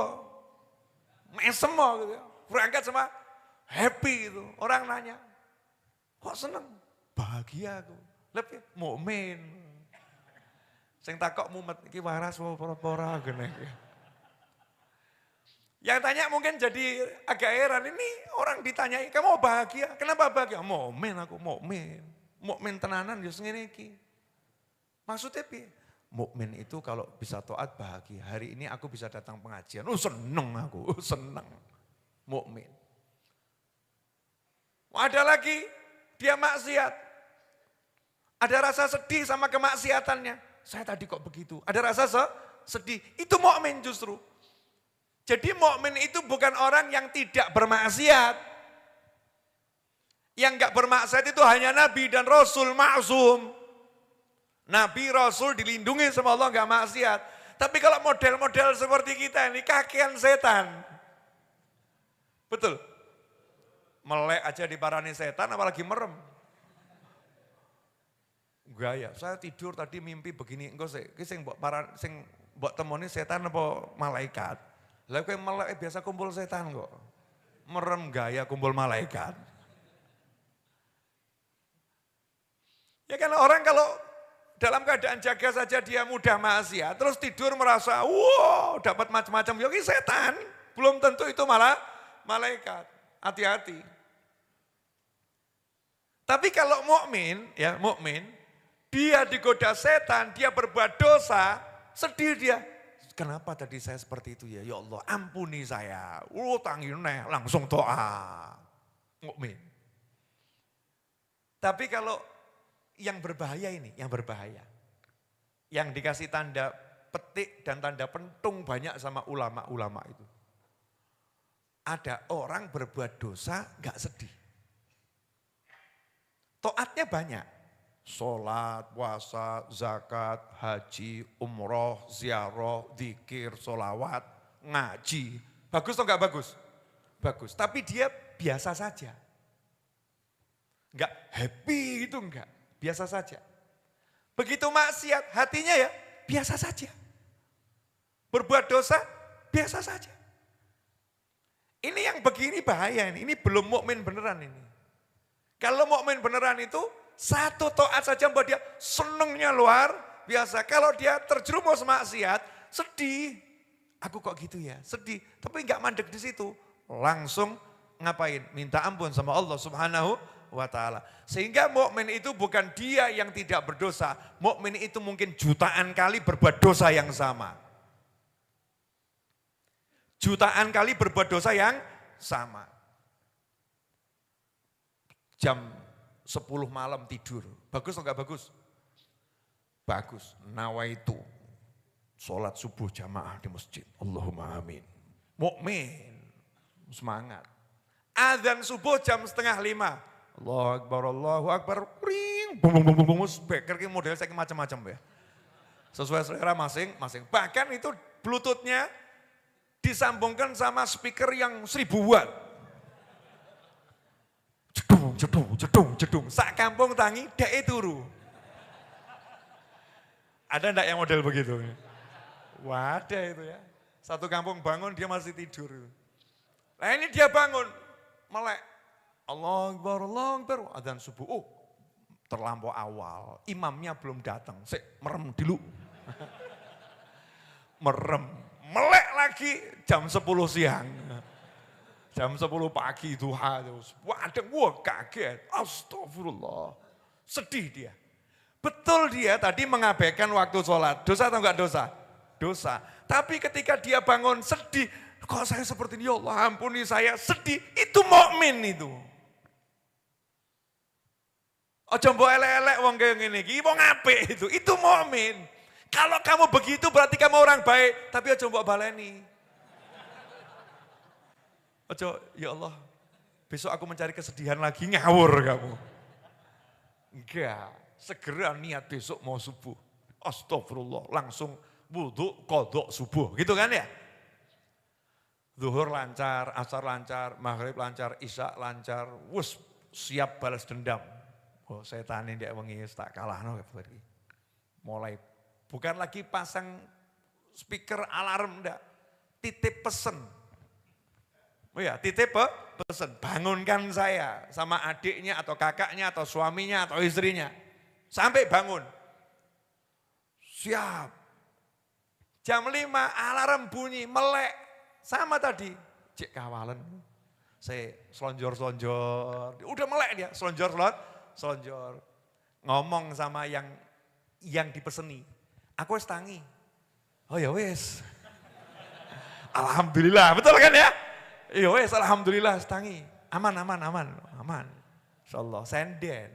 S1: mesem gitu ya. Berangkat sama happy itu. Orang nanya, kok seneng? Bahagia aku. Lebih mukmin. Sing takok mumet iki waras pora-pora gene. Yang tanya mungkin jadi agak heran, ini orang ditanyai, kamu bahagia? Kenapa bahagia? Mukmin aku, mukmin. Mukmin tenanan ya ngene iki. Maksudnya piye? Mukmin itu kalau bisa taat bahagia. Hari ini aku bisa datang pengajian. Oh seneng aku, seneng. Mukmin. Ada lagi dia maksiat. Ada rasa sedih sama kemaksiatannya. Saya tadi kok begitu. Ada rasa sedih. Itu mukmin justru. Jadi mukmin itu bukan orang yang tidak bermaksiat. Yang enggak bermaksiat itu hanya Nabi dan Rasul maksum. Nabi Rasul dilindungi sama Allah enggak maksiat. Tapi kalau model-model seperti kita ini kakian setan. Betul. Melek aja diparani setan apalagi merem. Gaya, saya tidur tadi mimpi begini, engko sing mbok temoni setan apa malaikat. Lah kowe melek biasa kumpul setan kok. Merem gaya kumpul malaikat. Ya kan orang kalau dalam keadaan jaga saja dia mudah maksiat, terus tidur merasa, wow dapat macam-macam, ya ini setan. Belum tentu itu malah malaikat. Hati-hati. Tapi kalau mukmin, ya mukmin, dia digoda setan, dia berbuat dosa, sedih dia. Kenapa tadi saya seperti itu ya? Ya Allah, ampuni saya. Tangin langsung doa. Mukmin. Tapi kalau yang berbahaya ini, yang berbahaya. Yang dikasih tanda petik dan tanda pentung banyak sama ulama-ulama itu. Ada orang berbuat dosa gak sedih. Taatnya banyak. Sholat, puasa, zakat, haji, umroh, ziarah, zikir, sholawat, ngaji. Bagus atau enggak bagus? Bagus. Tapi dia biasa saja. Enggak happy itu enggak. Biasa saja. Begitu maksiat, hatinya ya biasa saja. Berbuat dosa, biasa saja. Ini yang begini bahaya ini. Ini belum mukmin beneran ini. Kalau mukmin beneran itu satu taat saja buat dia senengnya luar biasa. Kalau dia terjerumus maksiat, sedih. Aku kok gitu ya, sedih. Tapi enggak mandek di situ. Langsung ngapain? Minta ampun sama Allah Subhanahu wa ta'ala. Sehingga mukmin itu bukan dia yang tidak berdosa. Mukmin itu mungkin jutaan kali berbuat dosa yang sama. Jutaan kali berbuat dosa yang sama. Jam 10 malam tidur. Bagus atau enggak bagus? Bagus. Nawaitu. Sholat subuh jamaah di masjid. Allahumma amin. Mukmin. Semangat. Adzan subuh jam 4:30. Allahu Akbar, Allahu Akbar. Ring. Bum bum bum bum. Speaker model saya macam-macam ya. Sesuai selera masing-masing. Bahkan itu bluetoothnya disambungkan sama speaker yang 1000 watt. Jedung. Sak kampung tangi, dek turu. Ada enggak yang model begitu? Wah ada itu ya. Satu kampung bangun dia masih tidur. Nah ini dia bangun, melek. Allahu Akbar, Allahu Akbar. Adzan subuh, oh terlampau awal. Imamnya belum datang, merem dulu. Merem, melek lagi jam 10 siang. Jam 10 pagi duha terus. Wah kaget. Astagfirullah. Sedih dia. Betul dia tadi mengabaikan waktu sholat. Dosa atau enggak dosa? Dosa. Tapi ketika dia bangun sedih. Kok saya seperti ini? Ya Allah ampuni saya sedih. Itu mukmin itu. Ojo mbok elek-elek wong kaya ngene iki. Wong apik itu. Itu mukmin. Kalau kamu begitu berarti kamu orang baik. Tapi ojo mbok baleni. Ojo, ya Allah, besok aku mencari kesedihan lagi, ngawur kamu. Enggak, segera niat besok mau subuh. Astagfirullah, langsung wudhu, kodok subuh, gitu kan ya. Zuhur lancar, asar lancar, maghrib lancar, isya lancar, wus siap balas dendam. Oh setan ini dia mengis tak kalah. No, mulai, bukan lagi pasang speaker alarm, enggak, titip pesen. Oh ya, titip pesan, bangunkan saya sama adiknya atau kakaknya atau suaminya atau istrinya. Sampai bangun. Siap. Jam 5 alarm bunyi, melek. Sama tadi. Cek kawalan. Saya selonjor-selonjor. Udah melek dia, selonjor. ngomong sama yang dipeseni. Aku wis tangi. Oh ya wis. Alhamdulillah, betul kan ya? Ya wis, alhamdulillah tangi. Aman. Insyaallah senden.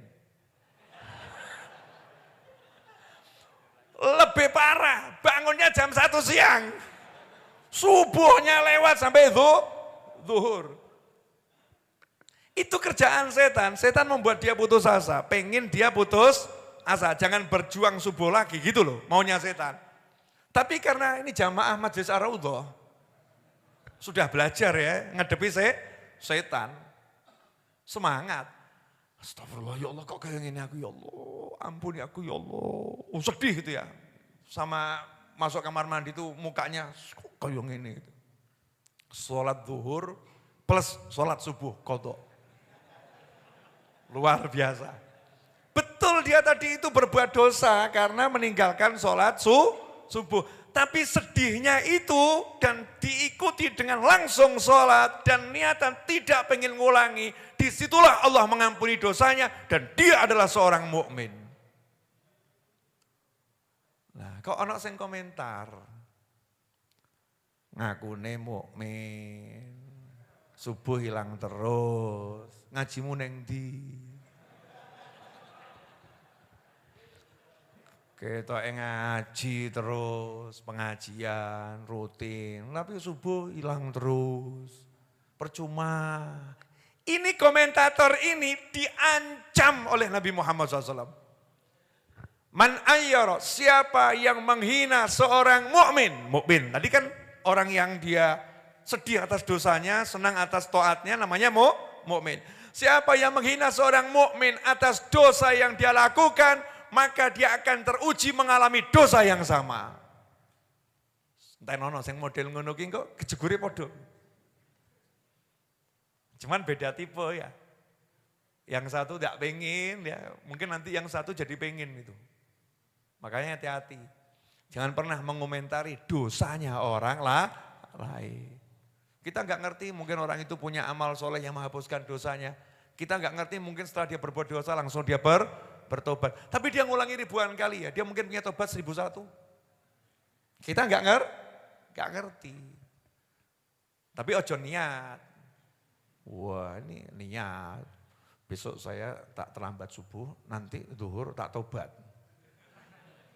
S1: Lebih parah, bangunnya jam 1 siang. Subuhnya lewat sampai zuhur. Itu kerjaan setan membuat dia putus asa. Pengen dia putus asa, jangan berjuang subuh lagi gitu loh, maunya setan. Tapi karena ini jamaah Majelis Ar-Raudhah, sudah belajar ya, ngadepi setan. Semangat. Astagfirullah, ya Allah kok kayak gini aku ya Allah, ampuni aku ya Allah. Sedih gitu ya. Sama masuk kamar mandi itu mukanya kayak gini gitu. Sholat zuhur plus sholat subuh kodok. Luar biasa. Betul dia tadi itu berbuat dosa karena meninggalkan sholat subuh. Tapi sedihnya itu dan diikuti dengan langsung sholat dan niatan tidak pengen ngulangi. Disitulah Allah mengampuni dosanya dan dia adalah seorang mukmin. Nah, kok ana sing komentar. Ngakune mukmin. Subuh hilang terus. Ngajimu neng ndi? Kita ngaji terus, pengajian rutin, tapi subuh hilang terus, percuma. Ini komentator ini diancam oleh Nabi Muhammad SAW. Man ayyara, siapa yang menghina seorang mukmin. Tadi kan orang yang dia sedih atas dosanya, senang atas taatnya, namanya mukmin. Siapa yang menghina seorang mukmin atas dosa yang dia lakukan, maka dia akan teruji mengalami dosa yang sama. Entah nono, yang model ngono ki kok kejegure podo. Cuman beda tipe ya. Yang satu tidak pengen, ya mungkin nanti yang satu jadi pengen gitu. Makanya hati-hati. Jangan pernah mengomentari dosanya orang lain. Kita nggak ngerti mungkin orang itu punya amal soleh yang menghapuskan dosanya. Kita nggak ngerti mungkin setelah dia berbuat dosa langsung dia bertobat. Tapi dia ngulangi ribuan kali ya, dia mungkin punya tobat 1001. Kita nggak ngerti. Tapi ojo niat. Wah ini niat. Besok saya tak terlambat subuh, nanti zuhur tak tobat.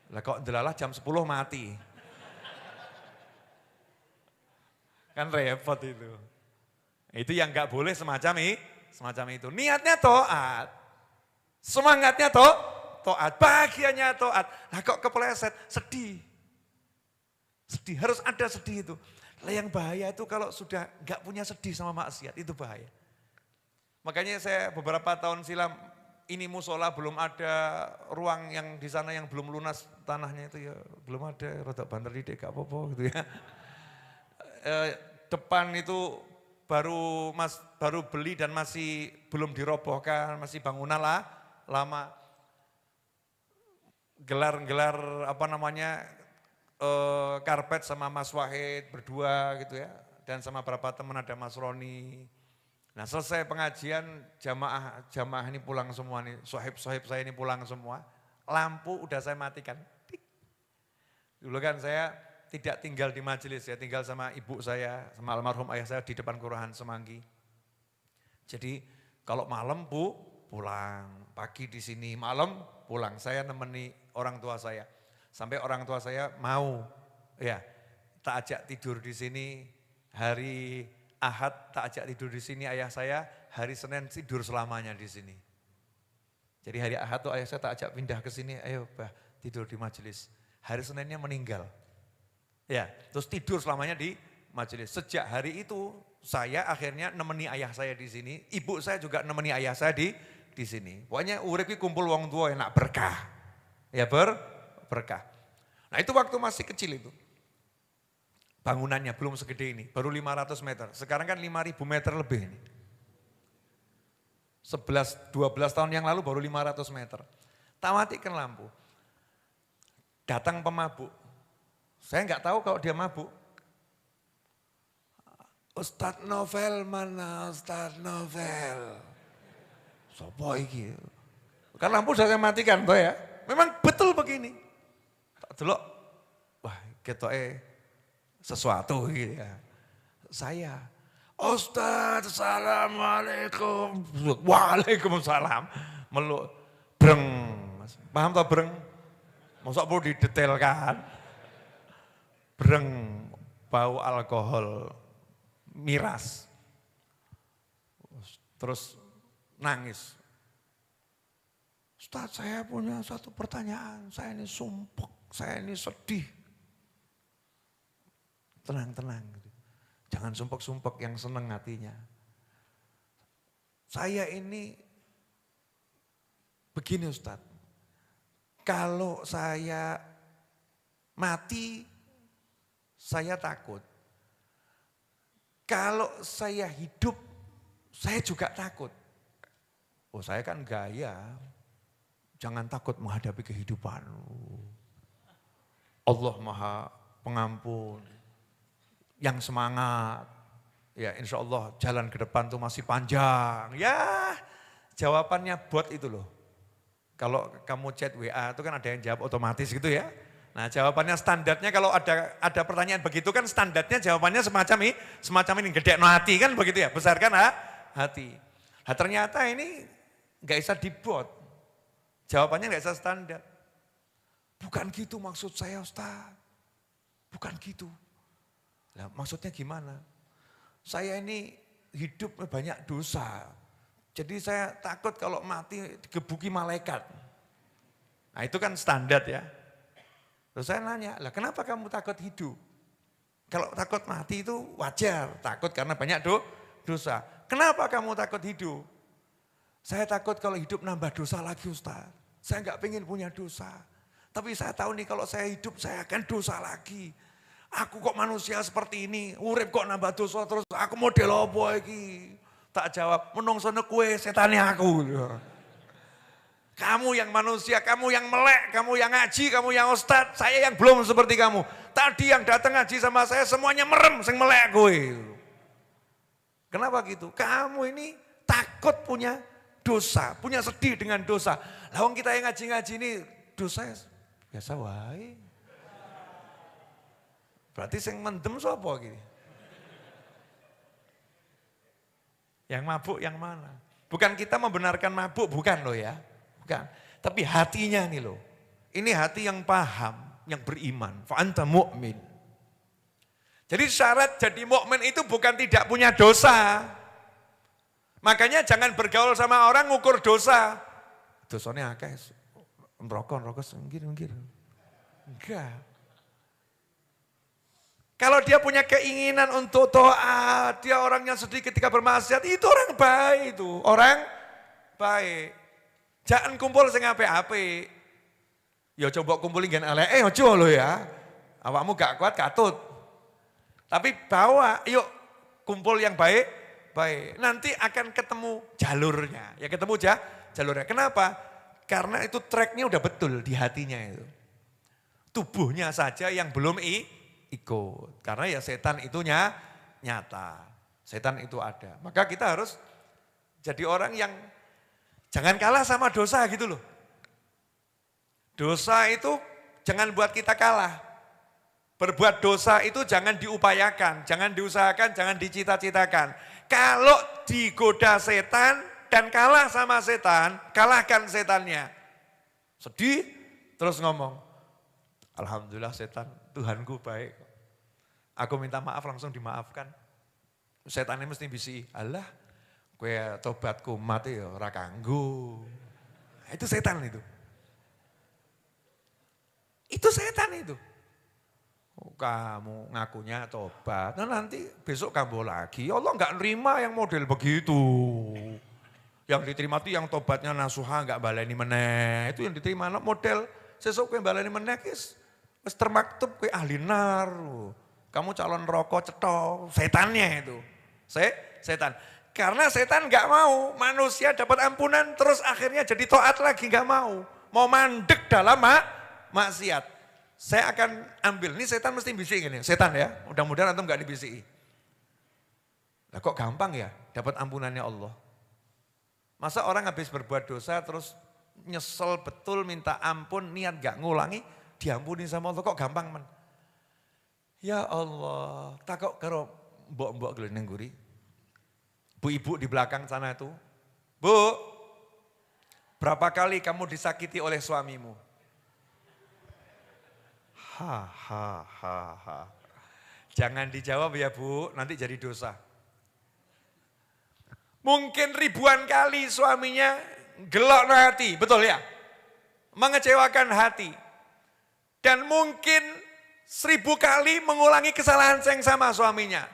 S1: Lah kok delalah jam 10 mati. Kan repot itu. Itu yang nggak boleh semacam itu. Niatnya taat. Semangatnya taat, bahagianya taat. Nah kok kepleset, sedih. Harus ada sedih itu. Lah yang bahaya itu kalau sudah nggak punya sedih sama maksiat, itu bahaya. Makanya saya beberapa tahun silam, ini musola belum ada, ruang yang di sana yang belum lunas tanahnya itu ya belum ada, rada banter didik gak apa-apa gitu ya. Depan itu baru beli dan masih belum dirobohkan, masih bangunan lama. Gelar karpet sama Mas Wahid berdua gitu ya. Dan sama beberapa teman ada Mas Roni. Nah selesai pengajian jamaah ini pulang semua nih. Sohib saya ini pulang semua. Lampu udah saya matikan. Dulu kan saya tidak tinggal di majelis ya, tinggal sama ibu saya, sama almarhum ayah saya di depan Kelurahan Semanggi. Jadi kalau malam pulang, pagi di sini, malam pulang. Saya nemeni orang tua saya. Sampai orang tua saya mau ya tak ajak tidur di sini. Hari Ahad tak ajak tidur di sini ayah saya, hari Senin tidur selamanya di sini. Jadi hari Ahad tuh ayah saya tak ajak pindah ke sini, ayo bah tidur di majelis. Hari Seninnya meninggal. Ya, terus tidur selamanya di majelis. Sejak hari itu saya akhirnya nemeni ayah saya di sini, ibu saya juga nemeni ayah saya di sini. Pokoknya urip iki kumpul wong tua enak berkah. Ya berkah. Nah itu waktu masih kecil itu. Bangunannya belum segede ini, baru 500 meter. Sekarang kan 5.000 meter lebih ini. 11-12 tahun yang lalu baru 500 meter. Tak matikan lampu. Datang pemabuk. Saya nggak tahu kalau dia mabuk. Ustadz Novel mana Ustadz Novel? Sopo iki? Kan lampu sudah saya matikan toh ya. Memang betul begini. Tak delok, wah ketoke sesuatu gitu ya. Saya, Ustaz, assalamualaikum. Waalaikumsalam. Meluk, breng. Paham toh breng? Masa perlu didetailkan. Breng, bau alkohol, miras. Terus nangis. Ustaz, saya punya satu pertanyaan, saya ini sumpek, saya ini sedih. Tenang-tenang. Jangan sumpek-sumpek yang seneng hatinya. Saya ini begini Ustaz, kalau saya mati, saya takut. Kalau saya hidup, saya juga takut. Oh saya kan gaya, jangan takut menghadapi kehidupan. Allah Maha Pengampun, yang semangat. Ya insya Allah jalan ke depan tuh masih panjang. Ya jawabannya buat itu loh. Kalau kamu chat WA itu kan ada yang jawab otomatis gitu ya. Nah jawabannya standarnya kalau ada pertanyaan begitu kan standarnya jawabannya semacam ini gede no hati kan begitu ya. Besarkan hati. Nah ternyata ini gak bisa dibuat. Jawabannya gak bisa standar. Bukan gitu maksud saya Ustaz. Bukan gitu. Nah, maksudnya gimana? Saya ini hidup banyak dosa. Jadi saya takut kalau mati digebuki malaikat. Nah itu kan standar ya. Terus saya nanya, lah kenapa kamu takut hidup? Kalau takut mati itu wajar, takut karena banyak dosa. Kenapa kamu takut hidup? Saya takut kalau hidup nambah dosa lagi Ustaz. Saya enggak pengen punya dosa. Tapi saya tahu nih kalau saya hidup saya akan dosa lagi. Aku kok manusia seperti ini, urip kok nambah dosa terus, aku model apa iki? Tak jawab, menungsono kue setane aku. Kamu yang manusia, kamu yang melek, kamu yang ngaji, kamu yang ustad, saya yang belum seperti kamu. Tadi yang datang ngaji sama saya semuanya merem, sing melek kue. Kenapa gitu? Kamu ini takut punya dosa, punya sedih dengan dosa. Lawang kita yang ngaji-ngaji ini dosa biasa wae. Berarti sing mendem sapa gini? Yang mabuk yang mana? Bukan kita membenarkan mabuk, bukan loh ya. Bukan. Tapi hatinya nih loh. Ini hati yang paham, yang beriman. Fa anta mu'min. Jadi syarat jadi mukmin itu bukan tidak punya dosa. Makanya jangan bergaul sama orang ngukur dosa. Dosanya akeh. Rokok senggir. Enggak. Kalau dia punya keinginan untuk taat, dia orangnya sedih ketika bermaksiat, itu orang baik itu, orang baik. Jangan kumpul sing apik-apik. Ya coba kumpulin gen eleke aja lho ya. Awakmu gak kuat katut. Tapi bawa, yuk kumpul yang baik. Nanti akan ketemu jalurnya. Ya ketemu jalurnya. Kenapa? Karena itu tracknya udah betul di hatinya itu. Tubuhnya saja yang belum ikut. Karena ya setan itu nyata. Setan itu ada. Maka kita harus jadi orang yang jangan kalah sama dosa gitu loh. Dosa itu jangan buat kita kalah. Berbuat dosa itu jangan diupayakan, jangan diusahakan, jangan dicita-citakan. Kalau digoda setan dan kalah sama setan, kalahkan setannya. Sedih, terus ngomong, alhamdulillah setan, Tuhanku baik. Aku minta maaf langsung dimaafkan. Setannya mesti bisi, alah kue tobatku mati ya ora kanggo. Itu setan itu. Itu setan itu. Oh, kamu ngakunya tobat, nah nanti besok kamu lagi. Allah enggak nerima yang model begitu. Yang diterima itu yang tobatnya nasuha enggak baleni meneh. Itu yang diterima model sesuk kowe baleni meneh wis termaktub kowe ahli nar. Kamu calon rokok cetok, setannya itu. Setan. Karena setan enggak mau manusia dapat ampunan terus akhirnya jadi taat lagi enggak mau. Mau mandek dalam maksiat. Saya akan ambil, ini setan mesti bisik gini, setan ya, mudah-mudahan antum enggak dibisiki. Lah kok gampang ya dapat ampunannya Allah. Masa orang habis berbuat dosa terus nyesel betul, minta ampun, niat gak ngulangi, diampuni sama Allah, kok gampang men. Ya Allah, takut karo mbok-mbok gelendeng guri. Bu ibu di belakang sana itu, Bu, berapa kali kamu disakiti oleh suamimu? Ha. Jangan dijawab ya Bu, nanti jadi dosa. Mungkin ribuan kali suaminya gelokno hati, betul ya? Mengecewakan hati. Dan mungkin 1000 kali mengulangi kesalahan yang sama suaminya.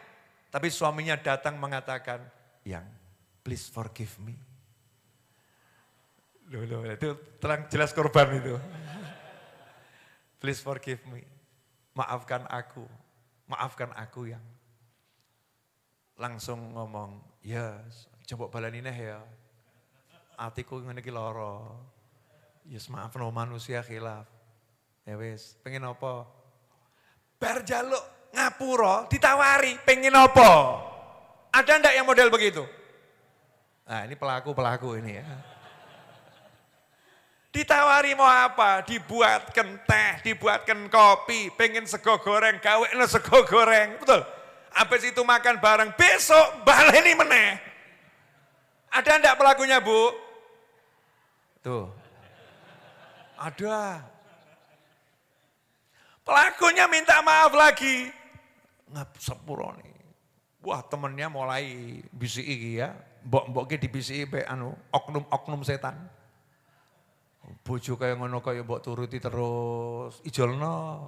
S1: Tapi suaminya datang mengatakan, Yang, please forgive me. Loh, itu terang jelas korban itu. Please forgive me. Maafkan aku yang. Langsung ngomong, yes, coba balani neh ya. Atiku ngene iki lara. Yes, maaf no manusia khilaf. Ya wis, pengen apa? Bar jaluk ngapura, ditawari, pengen apa? Ada ndak yang model begitu? Nah, ini pelaku ini ya. Ditawari mau apa? Dibuatkan teh, dibuatkan kopi, pengen sego goreng, gawekno sego goreng, betul? Habis itu makan bareng, besok baleni meneh. Ada ndak pelakunya, Bu? Tuh. Ada. Pelakunya minta maaf lagi. Ngap sepuro nih. Wah, temennya mulai bisiki ya. Mbok-mbok ki dibisiki be oknum-oknum setan. Bojo kaya ngono kaya mbok turuti terus, ijolno.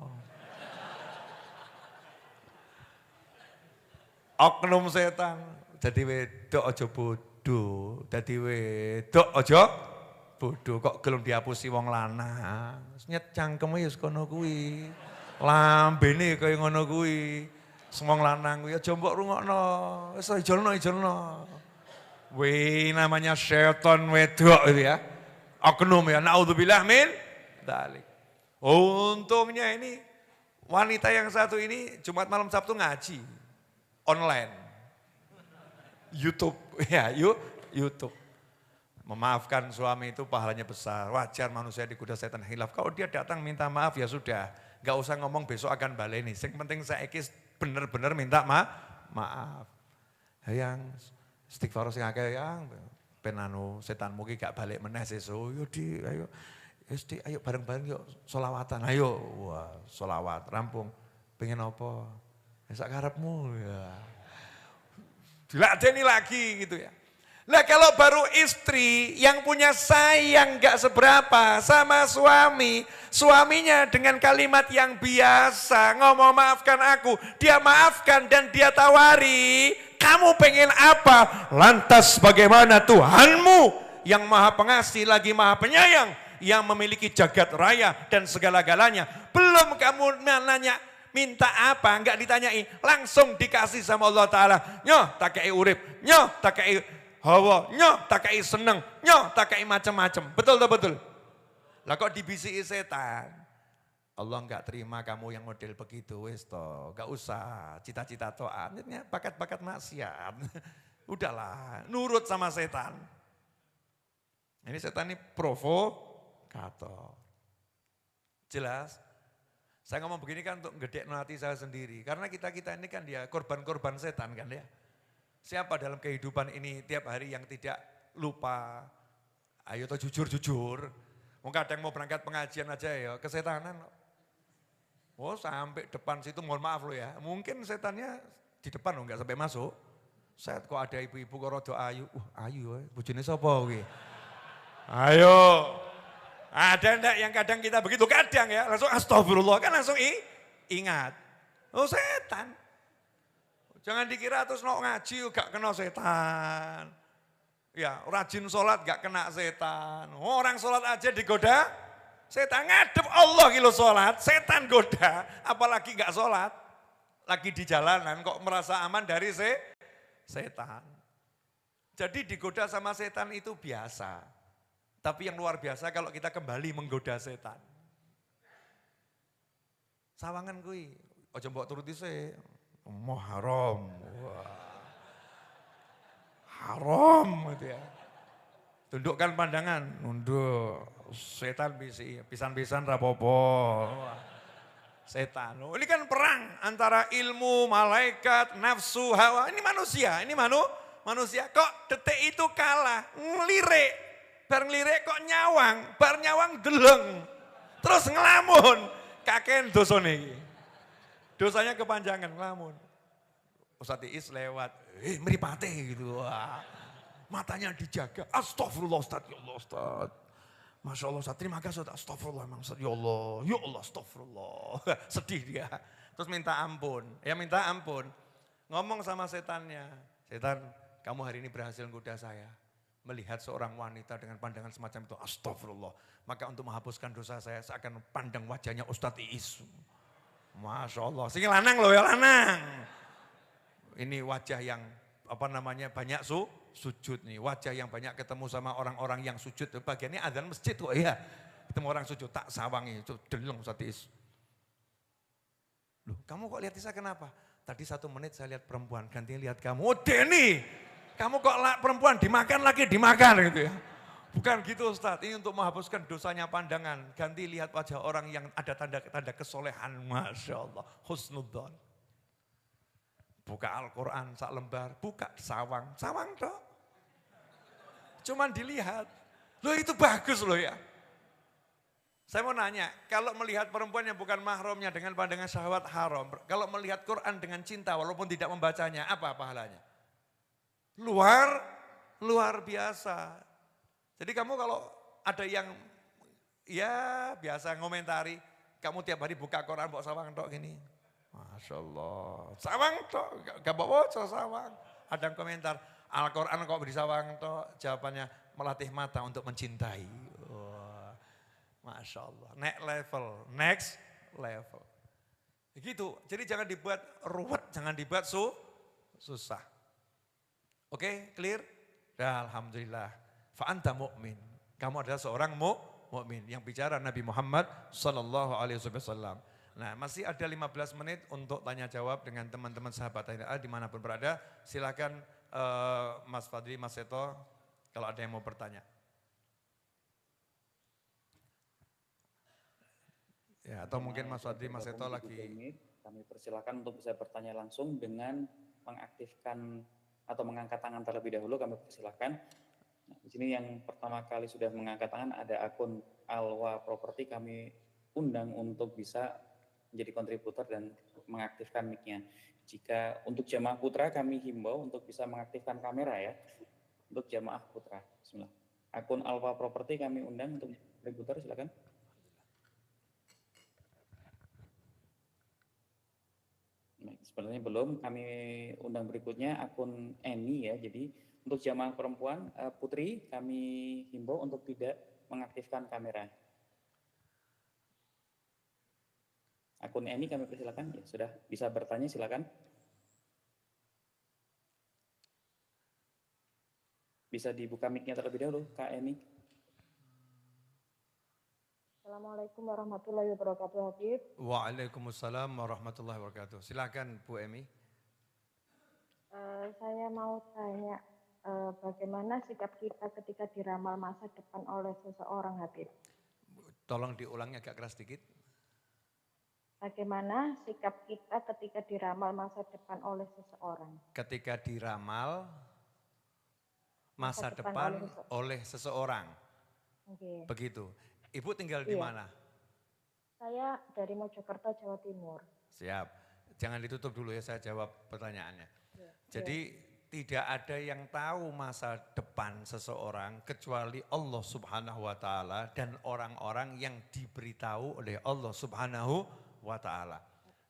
S1: Oknum setan, jadi wedok aja bodoh, jadi wedok aja bodoh, kok gelem diapusi wong lanang. Nyet cangkeme ya kono kuwi. Lambene kaya ngono kuwi. Wong lanang kuwi aja mbok rungokno, wis ijolno. Wih, namanya setan wedok itu ya. Oknum ya, naudzubillah min dzalik. Untungnya ini wanita yang satu ini Jumat malam Sabtu ngaji online. YouTube ya, YouTube. Memaafkan suami itu pahalanya besar. Wajar manusia digoda setan khilaf. Kalau dia datang minta maaf ya sudah, enggak usah ngomong besok akan baleni. Yang penting saiki bener-bener minta maaf. Yang istighfar sing akeh yang penanu setanmu ki gak balik meneh sesuk. Yo Di, ayo. Ayo bareng-bareng yuk sholawatan. Ayo, wah sholawat rampung. Pengen apa? Sak karepmu ya. Diladeni lagi gitu ya. Nah kalau baru istri yang punya sayang gak seberapa sama suami. Suaminya dengan kalimat yang biasa ngomong maafkan aku. Dia maafkan dan dia tawari. Kamu pengen apa? Lantas bagaimana Tuhanmu yang maha pengasih lagi maha penyayang. Yang memiliki jagat raya dan segala-galanya. Belum kamu nanya minta apa? Enggak ditanyai. Langsung dikasih sama Allah Ta'ala. Nyoh tak kei urip. Nyoh tak kei hawa. Nyoh tak kei seneng. Nyoh tak kei macam-macam. Betul tak betul? Lah kok dibisiki setan? Allah enggak terima kamu yang model begitu, wis toh, enggak usah cita-cita to'at, bakat-bakat maksiat. Udahlah, nurut sama setan. Ini setan ini provokator. Jelas? Saya ngomong begini kan untuk ngedekno hati saya sendiri, karena kita-kita ini kan dia korban-korban setan kan ya. Siapa dalam kehidupan ini tiap hari yang tidak lupa, ayo toh jujur-jujur. Kadang mau berangkat pengajian aja ya, kesetanan. Oh sampai depan situ mohon maaf lo ya, mungkin setannya di depan lo enggak sampai masuk. Saya kok ada ibu-ibu kok rada ayu, ayu bojone sapa kuwi? Ayo. Ada enggak yang kadang kita begitu? Kadang ya, langsung astagfirullah kan langsung ingat. Oh setan. Jangan dikira terus nok ngaji gak kena setan. Ya rajin sholat gak kena setan. Orang sholat aja digoda. Setan ngadep Allah kilo sholat, setan goda, apalagi gak sholat. Lagi di jalanan kok merasa aman dari setan. Jadi digoda sama setan itu biasa. Tapi yang luar biasa kalau kita kembali menggoda setan. Sawangan kui, ojo mbok turuti se, mau haram. Wah. Haram gitu ya. Tundukkan pandangan, nunduk. Setan pisan-pisan rapopo. Setan. Ini kan perang antara ilmu, malaikat, nafsu, hawa. Ini manusia, manusia. Kok detik itu kalah, ngelirik. Bar ngelirik kok nyawang, bar nyawang deleng. Terus ngelamun. Kaken dosane iki. Dosanya kepanjangan ngelamun. Ustadz Iis lewat, meripate gitu. Wah. Matanya dijaga, astagfirullah Ustaz, ya Allah Ustaz. Masya Allah Ustaz, terima kasih Ustaz, astagfirullah Imam Ustaz, ya Allah astagfirullah. Sedih dia, terus minta ampun, minta ampun. Ngomong sama setannya, setan kamu hari ini berhasil menggoda saya. Melihat seorang wanita dengan pandangan semacam itu, astagfirullah. Maka untuk menghapuskan dosa saya akan pandang wajahnya Ustaz Iis. Masya Allah, sini lanang loh ya lanang. Ini wajah yang banyak sujud nih, wajah yang banyak ketemu sama orang-orang yang sujud. Bagiannya adzan masjid kok ya, ketemu orang sujud tak sawangi, itu deleng Ustaz Iis. Loh kamu kok lihat saya kenapa? Tadi 1 menit saya lihat perempuan, gantinya lihat kamu. Oh Denny, kamu kok perempuan dimakan lagi dimakan gitu ya. Bukan gitu Ustaz, ini untuk menghapuskan dosanya pandangan. Ganti lihat wajah orang yang ada tanda-tanda kesolehan, Masya Allah, husnudzon. Buka Al-Quran sak lembar, buka sawang dok. Cuman dilihat, loh itu bagus loh ya. Saya mau nanya, kalau melihat perempuan yang bukan mahramnya dengan pandangan syahwat haram, kalau melihat Quran dengan cinta walaupun tidak membacanya, apa pahalanya? Luar biasa. Jadi kamu kalau ada yang ya biasa ngomentari, kamu tiap hari buka Quran bawa sawang dok gini. Masya Allah, sawang toh, gak bawa sawang. Ada yang komentar, Al-Quran kok beri sawang toh, jawabannya melatih mata untuk mencintai. Wah, Masya Allah, next level. Begitu, jadi jangan dibuat ruwet, jangan dibuat susah. Oke, clear? Ya, Alhamdulillah, fa'anta mu'min. Kamu adalah seorang mu'min yang bicara Nabi Muhammad sallallahu alaihi wasallam. Nah masih ada 15 menit untuk tanya jawab dengan teman-teman sahabat HNA dimanapun berada. Silakan Mas Fadli, Mas Seto kalau ada yang mau bertanya. Ya atau mungkin Mas Fadli, Mas Seto lagi.
S2: Kami persilakan untuk bisa bertanya langsung dengan mengaktifkan atau mengangkat tangan terlebih dahulu, kami persilakan. Nah, di sini yang pertama kali sudah mengangkat tangan ada akun Alwa Property, kami undang untuk bisa menjadi kontributor dan mengaktifkan mic-nya. Jika untuk jamaah putra kami himbau untuk bisa mengaktifkan kamera ya. Untuk jamaah putra. Bismillah. Akun Alpha Property kami undang untuk kontributor, silakan. Nah, sebenarnya belum, kami undang berikutnya akun Eni ya. Jadi untuk jamaah perempuan putri kami himbau untuk tidak mengaktifkan kamera. Akun Eni kami persilakan, ya, sudah bisa bertanya silakan. Bisa dibuka mic-nya terlebih dahulu, Kak Eni.
S3: Assalamualaikum warahmatullahi wabarakatuh, Habib.
S1: Waalaikumsalam warahmatullahi wabarakatuh. Silakan Bu Emi.
S3: Saya mau tanya, bagaimana sikap kita ketika diramal masa depan oleh seseorang, Habib?
S1: Tolong diulangnya agak keras sedikit.
S3: Bagaimana sikap kita ketika diramal masa depan oleh seseorang?
S1: Ketika diramal masa depan oleh seseorang. Okay. Begitu. Ibu tinggal di mana?
S3: Saya dari Mojokerto, Jawa Timur.
S1: Siap. Jangan ditutup dulu ya, saya jawab pertanyaannya. Jadi tidak ada yang tahu masa depan seseorang kecuali Allah Subhanahu wa taala dan orang-orang yang diberitahu oleh Allah Subhanahu wa ta'ala.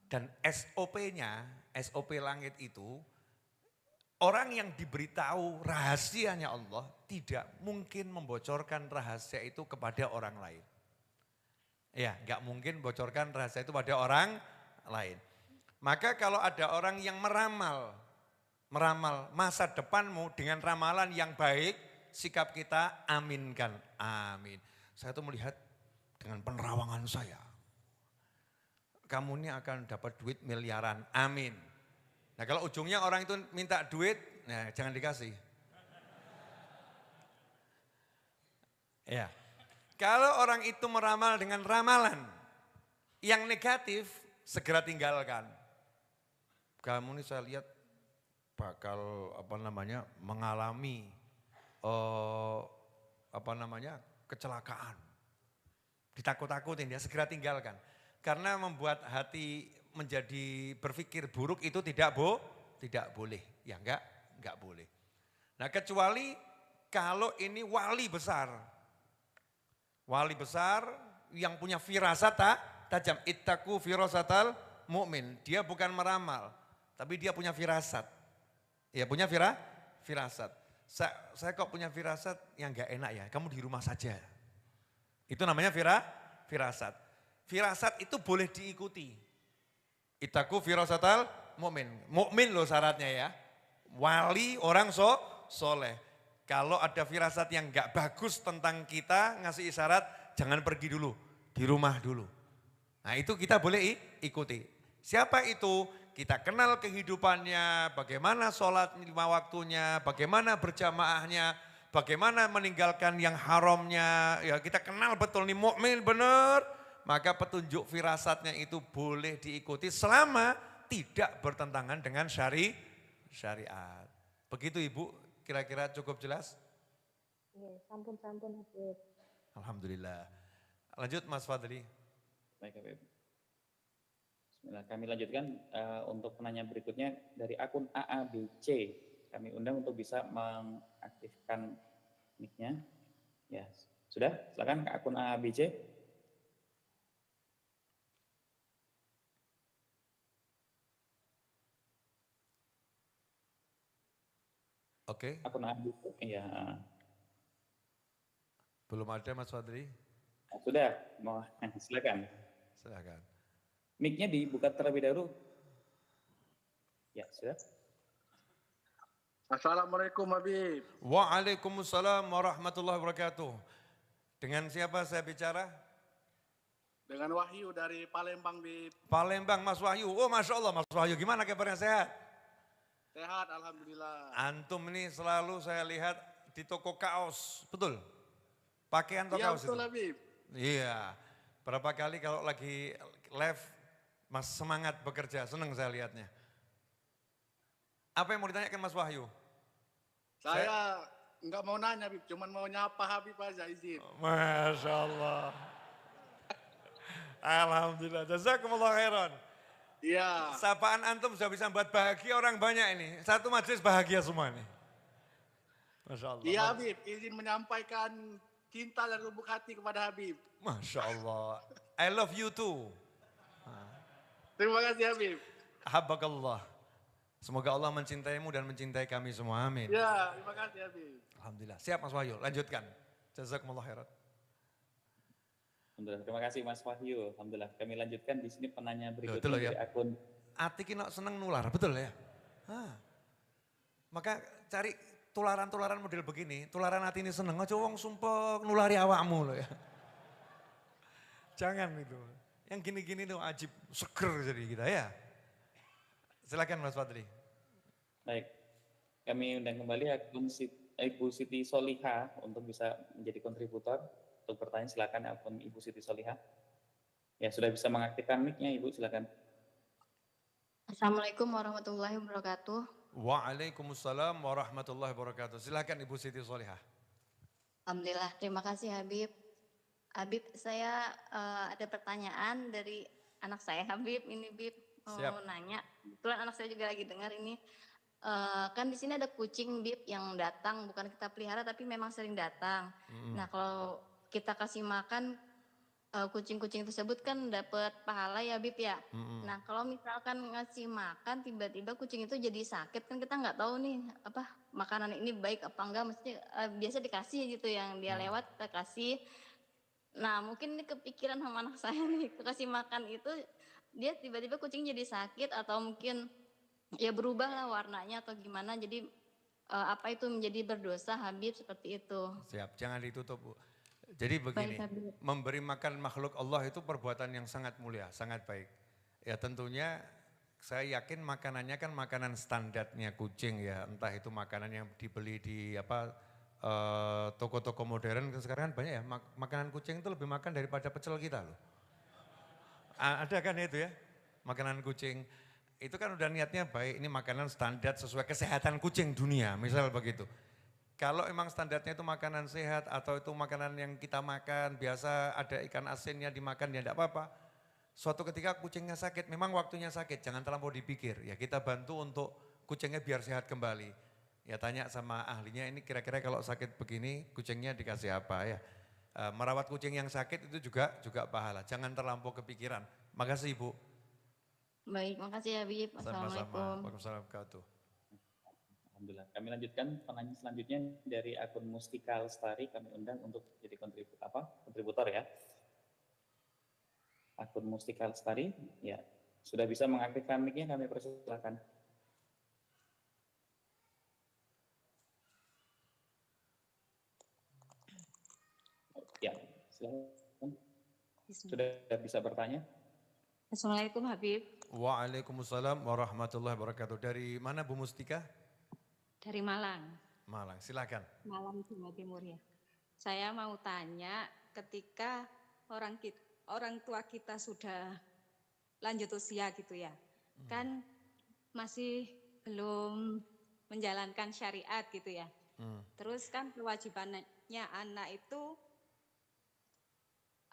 S1: Dan SOP-nya, SOP langit itu, orang yang diberitahu rahasianya Allah tidak mungkin membocorkan rahasia itu kepada orang lain. Ya, enggak mungkin bocorkan rahasia itu pada orang lain. Maka kalau ada orang yang meramal masa depanmu dengan ramalan yang baik, sikap kita aminkan. Amin. Saya tuh melihat dengan penerawangan saya, kamu ini akan dapat duit miliaran, amin. Nah kalau ujungnya orang itu minta duit, nah jangan dikasih. Ya. Kalau orang itu meramal dengan ramalan yang negatif, segera tinggalkan. Kamu ini saya lihat bakal mengalami kecelakaan. Ditakut-takutin ya, segera tinggalkan. Karena membuat hati menjadi berpikir buruk itu tidak boleh. Ya enggak boleh. Nah, kecuali kalau ini wali besar. Wali besar yang punya firasat tajam. Ittaqu firasatal mu'min. Dia bukan meramal, tapi dia punya firasat. Ya punya firasat. Saya kok punya firasat yang enggak enak ya, kamu di rumah saja. Itu namanya firasat. Firasat itu boleh diikuti. Ittaqu firasatal mu'min. Mu'min loh syaratnya ya. Wali orang soleh. Kalau ada firasat yang enggak bagus tentang kita, ngasih isyarat, jangan pergi dulu, di rumah dulu. Nah itu kita boleh ikuti. Siapa itu? Kita kenal kehidupannya, bagaimana sholat 5 waktunya, bagaimana berjamaahnya, bagaimana meninggalkan yang haramnya. Ya kita kenal betul nih mukmin benar. Maka petunjuk firasatnya itu boleh diikuti selama tidak bertentangan dengan syariat. Begitu Ibu. Kira-kira cukup jelas?
S3: Iya, sampun Habib.
S1: Alhamdulillah. Lanjut Mas Fadli.
S2: Baik Habib. Bismillah, kami lanjutkan untuk penanya berikutnya dari akun AABC. Kami undang untuk bisa mengaktifkan mic-nya. Ya, sudah? Silakan ke akun AABC.
S1: Oke.
S2: Akun AABC. Iya.
S1: Belum ada Mas Fadli?
S2: Sudah, mau silakan.
S1: Silakan.
S2: Mic-nya dibuka terlebih dahulu. Ya, sudah.
S4: Assalamualaikum Habib.
S1: Waalaikumsalam warahmatullahi wabarakatuh. Dengan siapa saya bicara?
S4: Dengan Wahyu dari Palembang, Bib.
S1: Palembang Mas Wahyu. Oh Masya Allah Mas Wahyu, gimana kabarnya, sehat?
S4: Sehat, Alhamdulillah.
S1: Antum ini selalu saya lihat di toko kaos, betul? Pakaian toko
S4: Iya
S1: kaos
S4: betul
S1: itu?
S4: Habib.
S1: Iya, berapa kali kalau lagi live, Mas semangat bekerja, senang saya lihatnya. Apa yang mau ditanyakan Mas Wahyu?
S4: Saya nggak mau nanya Habib, cuman mau nyapa Habib aja izin.
S1: Masya Allah. Alhamdulillah, jazakumullah khairan.
S4: Iya.
S1: Sapaan antum sudah bisa membuat bahagia orang banyak ini. Satu majelis bahagia semua ini. Masya Allah.
S4: Iya Habib, izin menyampaikan cinta dan lubuk hati kepada Habib.
S1: Masya Allah. I love you too.
S4: Terima kasih Habib.
S1: Ahabakallah. Semoga Allah mencintaimu dan mencintai kami semua. Amin.
S4: Ya, terima kasih Habib.
S1: Alhamdulillah. Siap Mas Wahyu, lanjutkan. Jazakumullah khairan.
S2: Alhamdulillah, terima kasih Mas Wahyu. Alhamdulillah, kami lanjutkan di sini penanya berikutnya
S1: Betul ya.
S2: dari akun.
S1: Ati kena seneng nular, betul ya? Maka cari tularan-tularan model begini, tularan hati ini seneng, aja wong sumpah nulari awakmu loh ya. Jangan itu. Yang gini-gini tuh ajib, seger jadi kita ya. Silakan Mas Fadli.
S2: Baik, kami undang kembali akun Ibu Siti Soliha untuk bisa menjadi kontributor. Untuk pertanyaan silakan akun Ibu Siti Soliha. Ya sudah bisa mengaktifkan mic-nya Ibu, silakan.
S5: Assalamualaikum warahmatullahi wabarakatuh.
S1: Waalaikumsalam warahmatullahi wabarakatuh. Silakan Ibu Siti Solihah.
S5: Alhamdulillah, terima kasih Habib. Habib, saya ada pertanyaan dari anak saya Habib. Ini Bib mau nanya. Kebetulan anak saya juga lagi dengar ini. Kan di sini ada kucing Bib yang datang, bukan kita pelihara tapi memang sering datang. Nah kalau kita kasih makan kucing-kucing tersebut kan dapat pahala ya Bib ya. Nah kalau misalkan ngasih makan tiba-tiba kucing itu jadi sakit, kan kita nggak tahu nih apa makanan ini baik apa enggak, mesti biasa dikasih gitu yang dia lewat kita kasih. Nah mungkin ini kepikiran sama anak saya nih, kasih makan itu dia tiba-tiba kucing jadi sakit atau mungkin ya berubah lah warnanya atau gimana, jadi apa itu menjadi berdosa Habib seperti itu.
S1: Siap, jangan ditutup Bu. Jadi begini,
S5: Baik,
S1: memberi makan makhluk Allah itu perbuatan yang sangat mulia, sangat baik. Ya tentunya saya yakin makanannya kan makanan standarnya kucing ya, entah itu makanan yang dibeli di toko-toko modern sekarang kan banyak ya, makanan kucing itu lebih makan daripada pecel kita loh. Ada kan itu ya, makanan kucing. Itu kan udah niatnya baik, ini makanan standar sesuai kesehatan kucing dunia, misal begitu. Kalau emang standarnya itu makanan sehat atau itu makanan yang kita makan, biasa ada ikan asinnya dimakan ya enggak apa-apa. Suatu ketika kucingnya sakit, memang waktunya sakit, jangan terlampau dipikir. Ya kita bantu untuk kucingnya biar sehat kembali. Ya tanya sama ahlinya, ini kira-kira kalau sakit begini kucingnya dikasih apa ya. Merawat kucing yang sakit itu juga pahala, jangan terlampau kepikiran. Makasih Ibu.
S5: Baik, makasih Habib.
S1: Sama-sama.
S5: Assalamualaikum.
S1: Waalaikumsalam warahmatullahi wabarakatuh.
S2: Alhamdulillah. Kami lanjutkan penanya selanjutnya dari akun Mustika Lestari. Kami undang untuk jadi kontributor ya. Akun Mustika Lestari, ya sudah bisa mengaktifkan mic-nya, kami persilakan. Ya, silakan. Sudah bisa bertanya?
S5: Assalamualaikum Habib.
S1: Waalaikumsalam warahmatullahi wabarakatuh. Dari mana Bu Mustika?
S5: Dari Malang.
S1: Malang, silakan.
S5: Malang, Jawa Timur ya. Saya mau tanya, ketika orang tua kita sudah lanjut usia gitu ya, kan masih belum menjalankan syariat gitu ya. Terus kan kewajibannya anak itu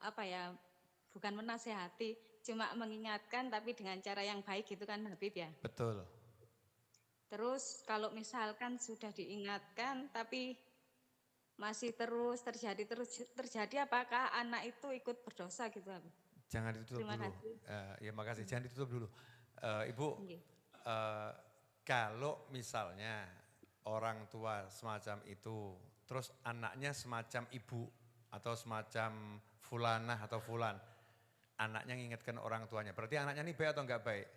S5: apa ya, bukan menasehati, cuma mengingatkan tapi dengan cara yang baik gitu kan Habib ya.
S1: Betul.
S5: Terus kalau misalkan sudah diingatkan tapi masih terus terjadi, apakah anak itu ikut berdosa gitu Habib?
S1: Jangan ditutup
S5: Terima
S1: dulu.
S5: kasih.
S1: Ya makasih, jangan ditutup dulu. Ibu, kalau misalnya orang tua semacam itu, terus anaknya semacam ibu atau semacam fulanah atau fulan, anaknya ngingetkan orang tuanya, berarti anaknya ini baik atau enggak baik?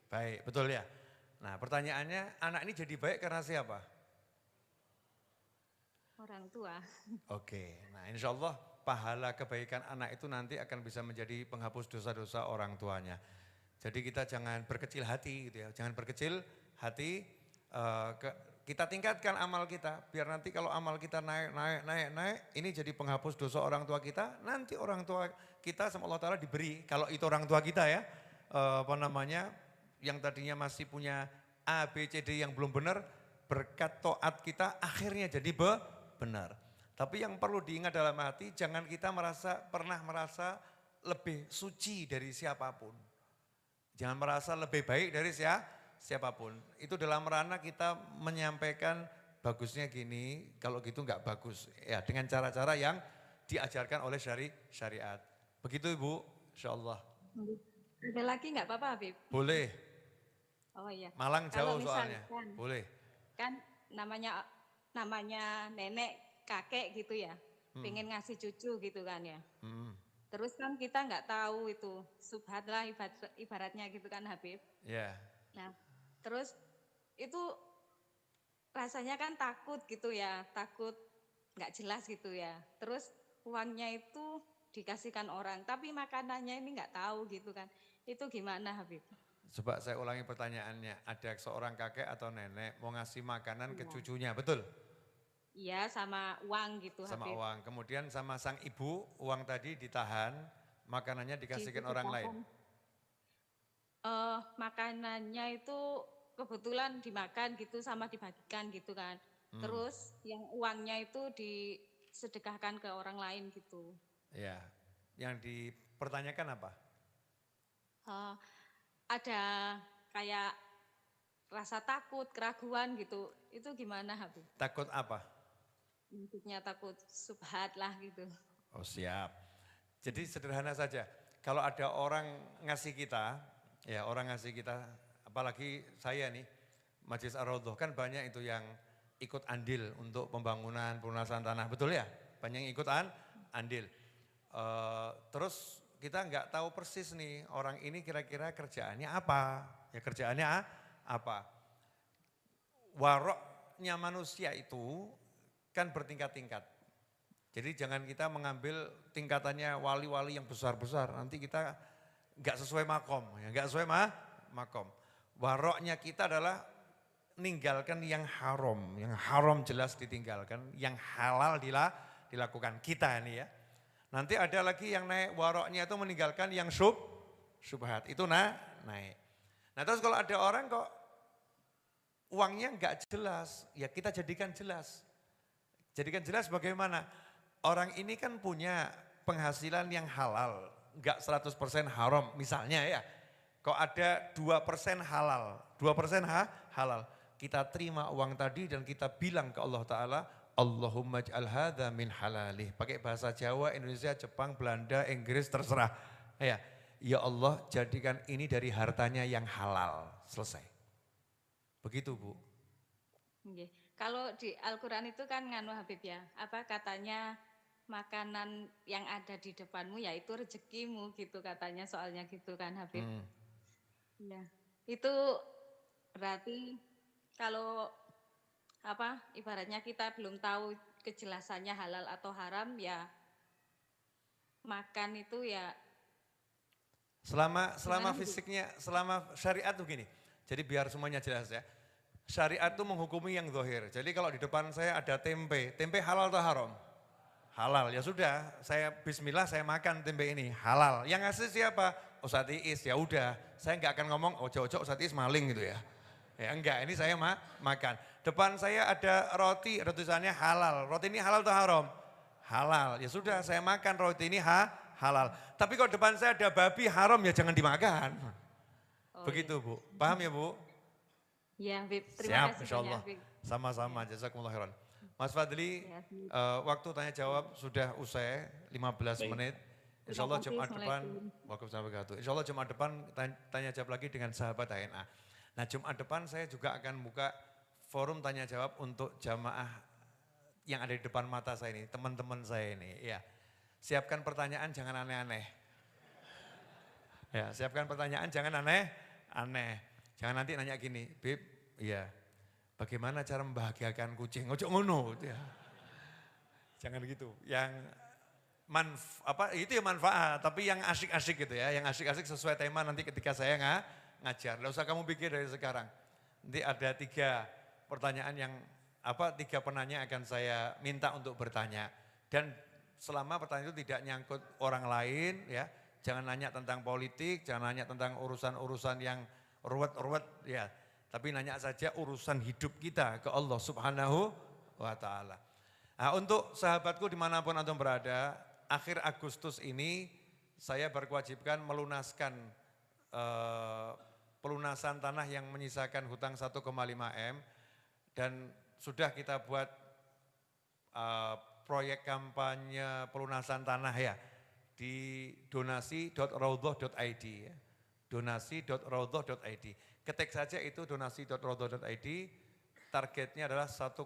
S1: Baik, betul ya? Nah pertanyaannya, anak ini jadi baik karena siapa?
S5: Orang tua.
S1: Oke, nah insya Allah pahala kebaikan anak itu nanti akan bisa menjadi penghapus dosa-dosa orang tuanya. Jadi kita jangan berkecil hati gitu ya, jangan berkecil hati, kita tingkatkan amal kita, biar nanti kalau amal kita naik, ini jadi penghapus dosa orang tua kita, nanti orang tua kita sama Allah Ta'ala diberi, kalau itu orang tua kita ya, yang tadinya masih punya A, B, C, D yang belum benar, berkat taat kita akhirnya jadi benar. Tapi yang perlu diingat dalam hati, jangan kita pernah merasa lebih suci dari siapapun. Jangan merasa lebih baik dari siapapun. Itu dalam ranah kita menyampaikan bagusnya gini, kalau gitu enggak bagus. Ya dengan cara-cara yang diajarkan oleh syariat. Begitu Ibu, insyaAllah.
S5: Ada lagi enggak apa-apa Habib?
S1: Boleh.
S5: Oh iya.
S1: Malang jauh
S5: Kalau
S1: soalnya.
S5: misalkan,
S1: Boleh.
S5: Kan namanya nenek, kakek gitu ya, pengen ngasih cucu gitu kan ya. Terus kan kita nggak tahu itu, subhat lah ibaratnya gitu kan Habib.
S1: Ya.
S5: Nah, terus itu rasanya kan takut gitu ya, takut nggak jelas gitu ya. Terus uangnya itu dikasihkan orang, tapi makanannya ini nggak tahu gitu kan. Itu gimana Habib?
S1: Coba saya ulangi pertanyaannya, ada seorang kakek atau nenek mau ngasih makanan ke cucunya, betul?
S5: Iya, sama uang gitu
S1: Sama
S5: Habib.
S1: uang, kemudian sama sang ibu, uang tadi ditahan, makanannya dikasihkan orang lain.
S5: Makanannya itu kebetulan dimakan gitu sama dibagikan gitu kan. Terus yang uangnya itu disedekahkan ke orang lain gitu.
S1: Ya, yang dipertanyakan apa?
S5: Ada kayak rasa takut, keraguan gitu. Itu gimana Habib?
S1: Takut apa?
S5: Maksudnya takut subhat lah gitu.
S1: Oh siap. Jadi sederhana saja, kalau ada orang ngasih kita, ya orang ngasih kita, apalagi saya nih, Majelis Ar-Raudhah kan banyak itu yang ikut andil untuk pembangunan, pelunasan tanah, betul ya? Banyak yang ikut andil. Terus kita nggak tahu persis nih orang ini kira-kira kerjaannya apa, ya kerjaannya apa. Waroknya manusia itu kan bertingkat-tingkat. Jadi jangan kita mengambil tingkatannya wali-wali yang besar-besar, nanti kita nggak sesuai makom, ya nggak sesuai makom. Waroknya kita adalah ninggalkan yang haram jelas ditinggalkan, yang halal dilakukan kita ini ya. Nanti ada lagi yang naik waroknya itu meninggalkan yang syubhat, itu naik. Nah terus kalau ada orang kok uangnya enggak jelas, ya kita jadikan jelas. Jadikan jelas bagaimana? Orang ini kan punya penghasilan yang halal, enggak 100% haram misalnya ya. Kok ada 2% halal, 2% halal. Kita terima uang tadi dan kita bilang ke Allah Ta'ala, Allahumma ij'al hadza min halalih. Pakai bahasa Jawa, Indonesia, Jepang, Belanda, Inggris, terserah. Ya Allah, jadikan ini dari hartanya yang halal. Selesai. Begitu Bu.
S6: Oke. Kalau di Al-Quran itu kan nganu Habib ya, apa katanya makanan yang ada di depanmu yaitu rezekimu gitu katanya, soalnya gitu kan Habib. Ya. Itu berarti kalau apa ibaratnya kita belum tahu kejelasannya halal atau haram ya makan itu ya
S1: selama fisiknya, selama syariat tuh gini. Jadi biar semuanya jelas ya. Syariat itu menghukumi yang zahir. Jadi kalau di depan saya ada tempe halal atau haram? Halal. Ya sudah, saya bismillah saya makan tempe ini, halal. Yang ngasih siapa? Ustadz Iis. Ya udah, saya nggak akan ngomong ojo-ojo Ustadz Iis maling gitu ya. Ya enggak, ini saya makan. Depan saya ada roti, tulisannya halal. Roti ini halal atau haram? Halal. Ya sudah, saya makan roti ini halal. Tapi kalau depan saya ada babi haram, ya jangan dimakan. Begitu Bu. Paham ya Bu?
S6: Ya, Habib. Terima
S1: Siap,
S6: kasih
S1: insyaallah.
S6: banyak, Habib.
S1: Sama-sama, jazakumullah khairan. Mas Fadli, waktu tanya jawab sudah usai 15 menit. Insyaallah Jumat depan, Insyaallah Jumat depan tanya jawab lagi dengan sahabat HNA. Nah Jumat depan saya juga akan buka forum tanya jawab untuk jamaah yang ada di depan mata saya ini, teman-teman saya ini. Ya, siapkan pertanyaan jangan aneh-aneh. Ya, siapkan pertanyaan jangan aneh-aneh. Jangan nanti nanya gini, Bib, iya, bagaimana cara membahagiakan kucing? Ojo ngono, ya. Jangan gitu. Yang itu ya manfaat, tapi yang asik-asik gitu ya, yang asik-asik sesuai tema nanti ketika saya ngajar. Nggak usah kamu pikir dari sekarang. Nanti ada 3 pertanyaan yang 3 penanya akan saya minta untuk bertanya. Dan selama pertanyaan itu tidak nyangkut orang lain ya, jangan nanya tentang politik, jangan nanya tentang urusan-urusan yang ruwet-ruwet ya. Tapi nanya saja urusan hidup kita ke Allah Subhanahu wa Ta'ala. Nah, untuk sahabatku dimanapun antum berada, akhir Agustus ini saya berkewajiban melunaskan pelunasan tanah yang menyisakan hutang 1,5 M dan sudah kita buat proyek kampanye pelunasan tanah ya di donasi.raudhah.id ya. Donasi.raudhah.id. Ketik saja itu donasi.raudhah.id, targetnya adalah 1,5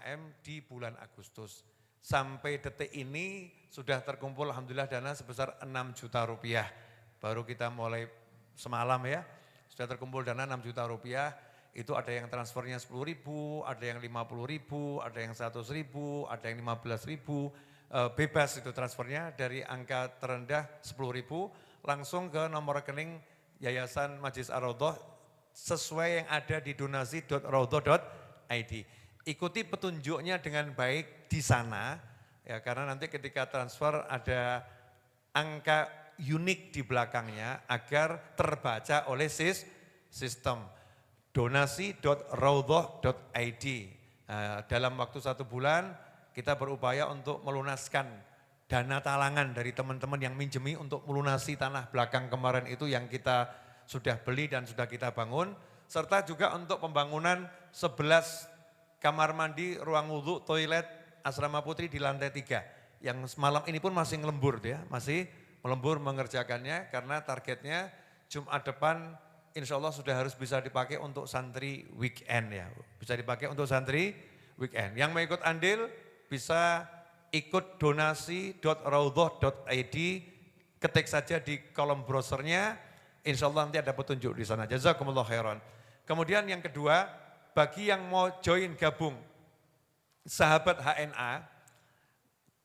S1: M di bulan Agustus. Sampai detik ini sudah terkumpul alhamdulillah dana sebesar 6 juta rupiah. Baru kita mulai semalam ya, sudah terkumpul dana 6 juta rupiah. Itu ada yang transfernya 10.000, ada yang 50.000, ada yang 100.000, ada yang 15.000. Bebas itu transfernya dari angka terendah 10.000 langsung ke nomor rekening Yayasan Majlis Ar-Raudhah sesuai yang ada di donasi.raudhah.id. Ikuti petunjuknya dengan baik di sana ya, karena nanti ketika transfer ada angka unik di belakangnya agar terbaca oleh sistem. Donasi.raudhah.id. Dalam waktu 1 bulan kita berupaya untuk melunaskan dana talangan dari teman-teman yang minjemi untuk melunasi tanah belakang kemarin itu yang kita sudah beli dan sudah kita bangun. Serta juga untuk pembangunan 11 kamar mandi, ruang wudhu, toilet, asrama putri di lantai 3. Yang semalam ini pun masih ngelembur ya, masih melembur mengerjakannya karena targetnya Jumat depan insya Allah sudah harus bisa dipakai untuk santri weekend ya. Bisa dipakai untuk santri weekend. Yang mau ikut andil bisa ikut donasi.raudhah.id, ketik saja di kolom browsernya, insya Allah nanti ada petunjuk di sana. Jazakumullah khairan. Kemudian yang kedua, bagi yang mau join gabung sahabat HNA,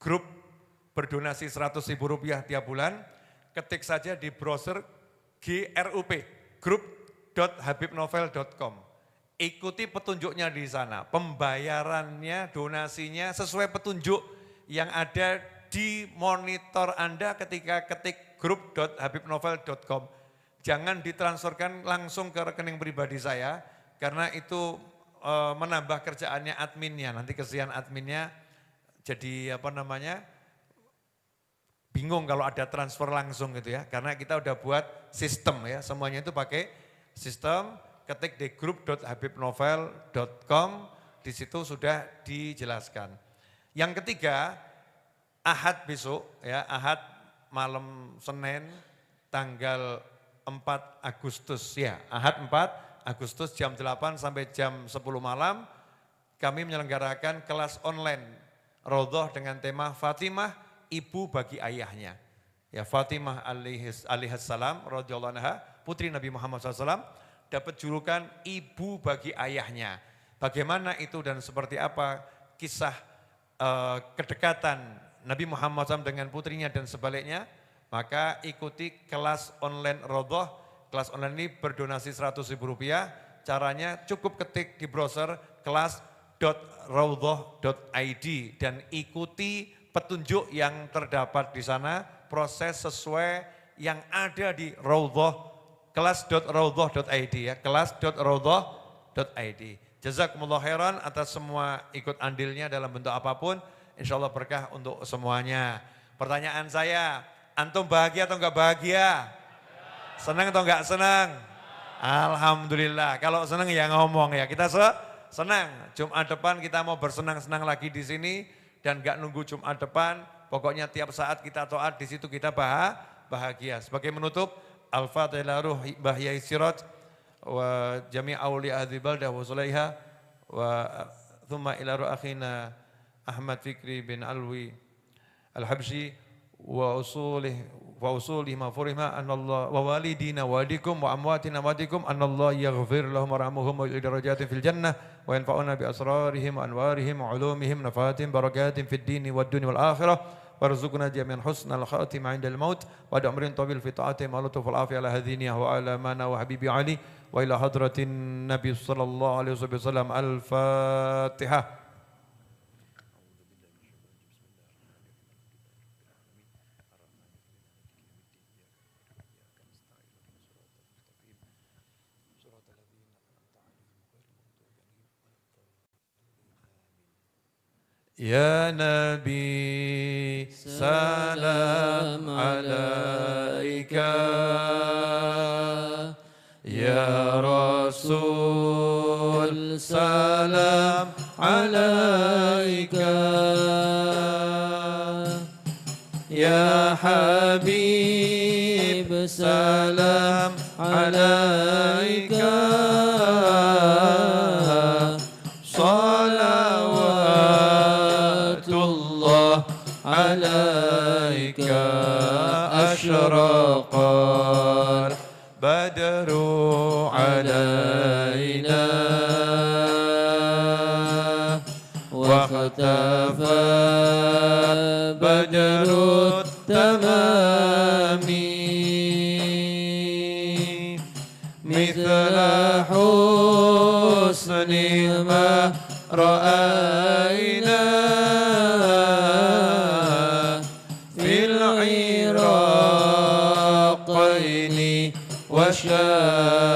S1: grup berdonasi Rp100.000 tiap bulan, ketik saja di browser GRUP, group.habibnovel.com. ikuti petunjuknya di sana. Pembayarannya, donasinya sesuai petunjuk yang ada di monitor Anda ketika ketik grup.habibnovel.com. Jangan ditransferkan langsung ke rekening pribadi saya, karena itu menambah kerjaannya adminnya. Nanti kesian adminnya jadi bingung kalau ada transfer langsung gitu ya. Karena kita udah buat sistem ya, semuanya itu pakai sistem. Ketik di grup.habibnovel.com, di situ sudah dijelaskan. Yang ketiga, Ahad besok ya, Ahad malam Senin tanggal 4 Agustus ya, Ahad 4 Agustus jam 8 sampai jam 10 malam kami menyelenggarakan kelas online Raudhah dengan tema Fatimah, ibu bagi ayahnya. Ya, Fatimah alaihissalam radhiyallahu anha, putri Nabi Muhammad SAW, dapat julukan ibu bagi ayahnya. Bagaimana itu dan seperti apa kisah kedekatan Nabi Muhammad SAW dengan putrinya dan sebaliknya, maka ikuti kelas online Raudhah. Kelas online ini berdonasi Rp100.000. Caranya cukup ketik di browser kelas.raudhah.id dan ikuti petunjuk yang terdapat di sana, proses sesuai yang ada di Raudhah. Kelas.raudhah.id ya, kelas.raudhah.id. Jazakumullah khairan atas semua ikut andilnya dalam bentuk apapun, insya Allah berkah untuk semuanya. Pertanyaan saya, antum bahagia atau enggak bahagia? Senang atau enggak senang? Alhamdulillah, kalau senang ya ngomong ya, kita senang. Jumat depan kita mau bersenang-senang lagi di sini dan enggak nunggu Jumat depan, pokoknya tiap saat kita taat di situ kita bahagia. Sebagai menutup, Al-Fatihah ruh Mbah Yai Siraj wa jami' awliya hadhihi baldah wa sulaiha wa thumma ila ruh akhina Ahmad Fikri bin Alwi Al-Habsyi wa usulih ma furima anallah wa walidina walikum wa amwatina wadikum anallah yaghfir lahum warhamhum wa darajatin fil jannah wa yanfa'una bi asrarihim wa anwarihim wa ulumihim nafatin barakatin fid dini wad dunya wal akhirah. وارزقنا جميعا حسن الخاتمة عند الموت وعد أمر طويل في طاعتهم ولطف العافية على هذه وعلى مانا وحبيبي علي وإلى حضرة النبي صلى الله عليه وسلم. الفاتحة. Ya Nabi salam alaika, Ya Rasul salam alaika, Ya Habib salam alaika, عليك أشرق البدر علينا واختفى بدر التمام مثل حسن ما رأينا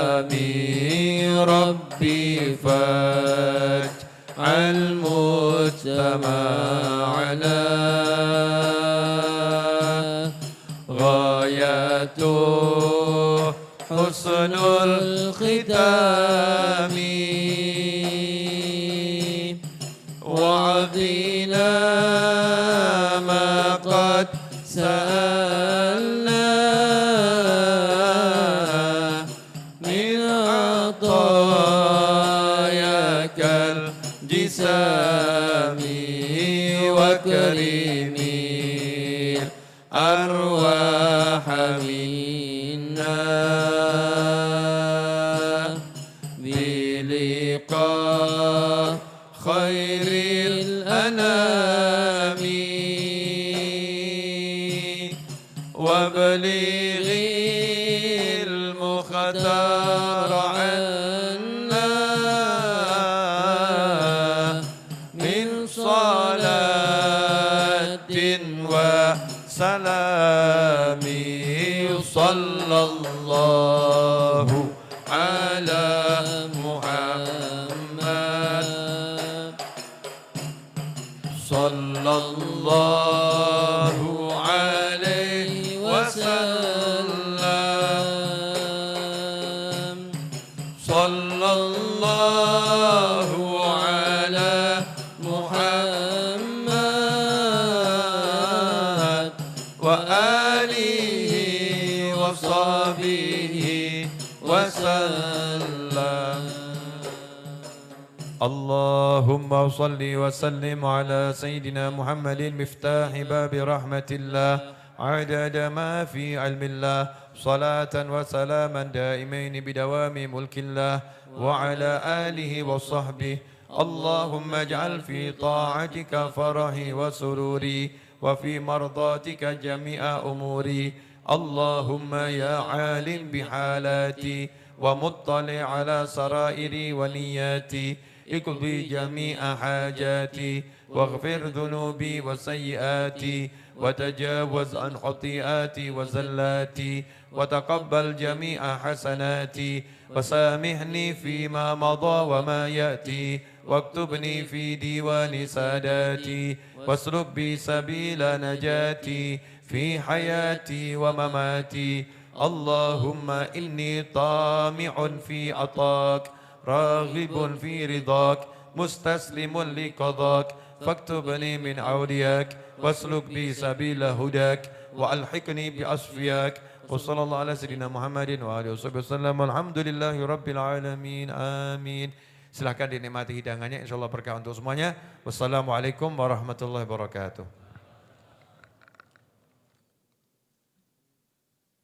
S1: وشامي ربي فاجعل مجتمعنا غايته حسن الختام وعدنا ما قد سألنا من عطاياك الجسام وكريم الأرواح منا بلقاء خير الأنام وبلغ المختار عنا على محمد صلى الله عليه وسلم صلى الله على محمد وآله وصحبه وسلم اللهم صل وسلم على سيدنا محمد مفتاح باب رحمة الله عدد ما في علم الله صلاة وسلاما دائمين بدوام ملك الله وعلى آله وصحبه اللهم اجعل في طاعتك فرحي وسروري وفي مرضاتك جميع أموري اللهم يا عالم بحالاتي ومطلع على سرائري ونياتي اقضي جميع حاجاتي واغفر ذنوبي وسيئاتي وتجاوز عن خطيئاتي وزلاتي وتقبل جميع حسناتي وسامحني فيما مضى وما يأتي واكتبني في ديوان ساداتي واسلك بي سبيل نجاتي في حياتي ومماتي اللهم إني طامع في عطاك راغب في رضاك مستسلم لقضاك فاكتبني من أولياك واسلك بي سبيل هداك وألحقني بأصفياك وصلى الله على سيدنا محمد وآله وصحبه وسلم والحمد لله رب العالمين آمين. Silahkan dinikmati hidangannya, insya Allah berkah untuk semuanya. Wassalamualaikum warahmatullahi wabarakatuh.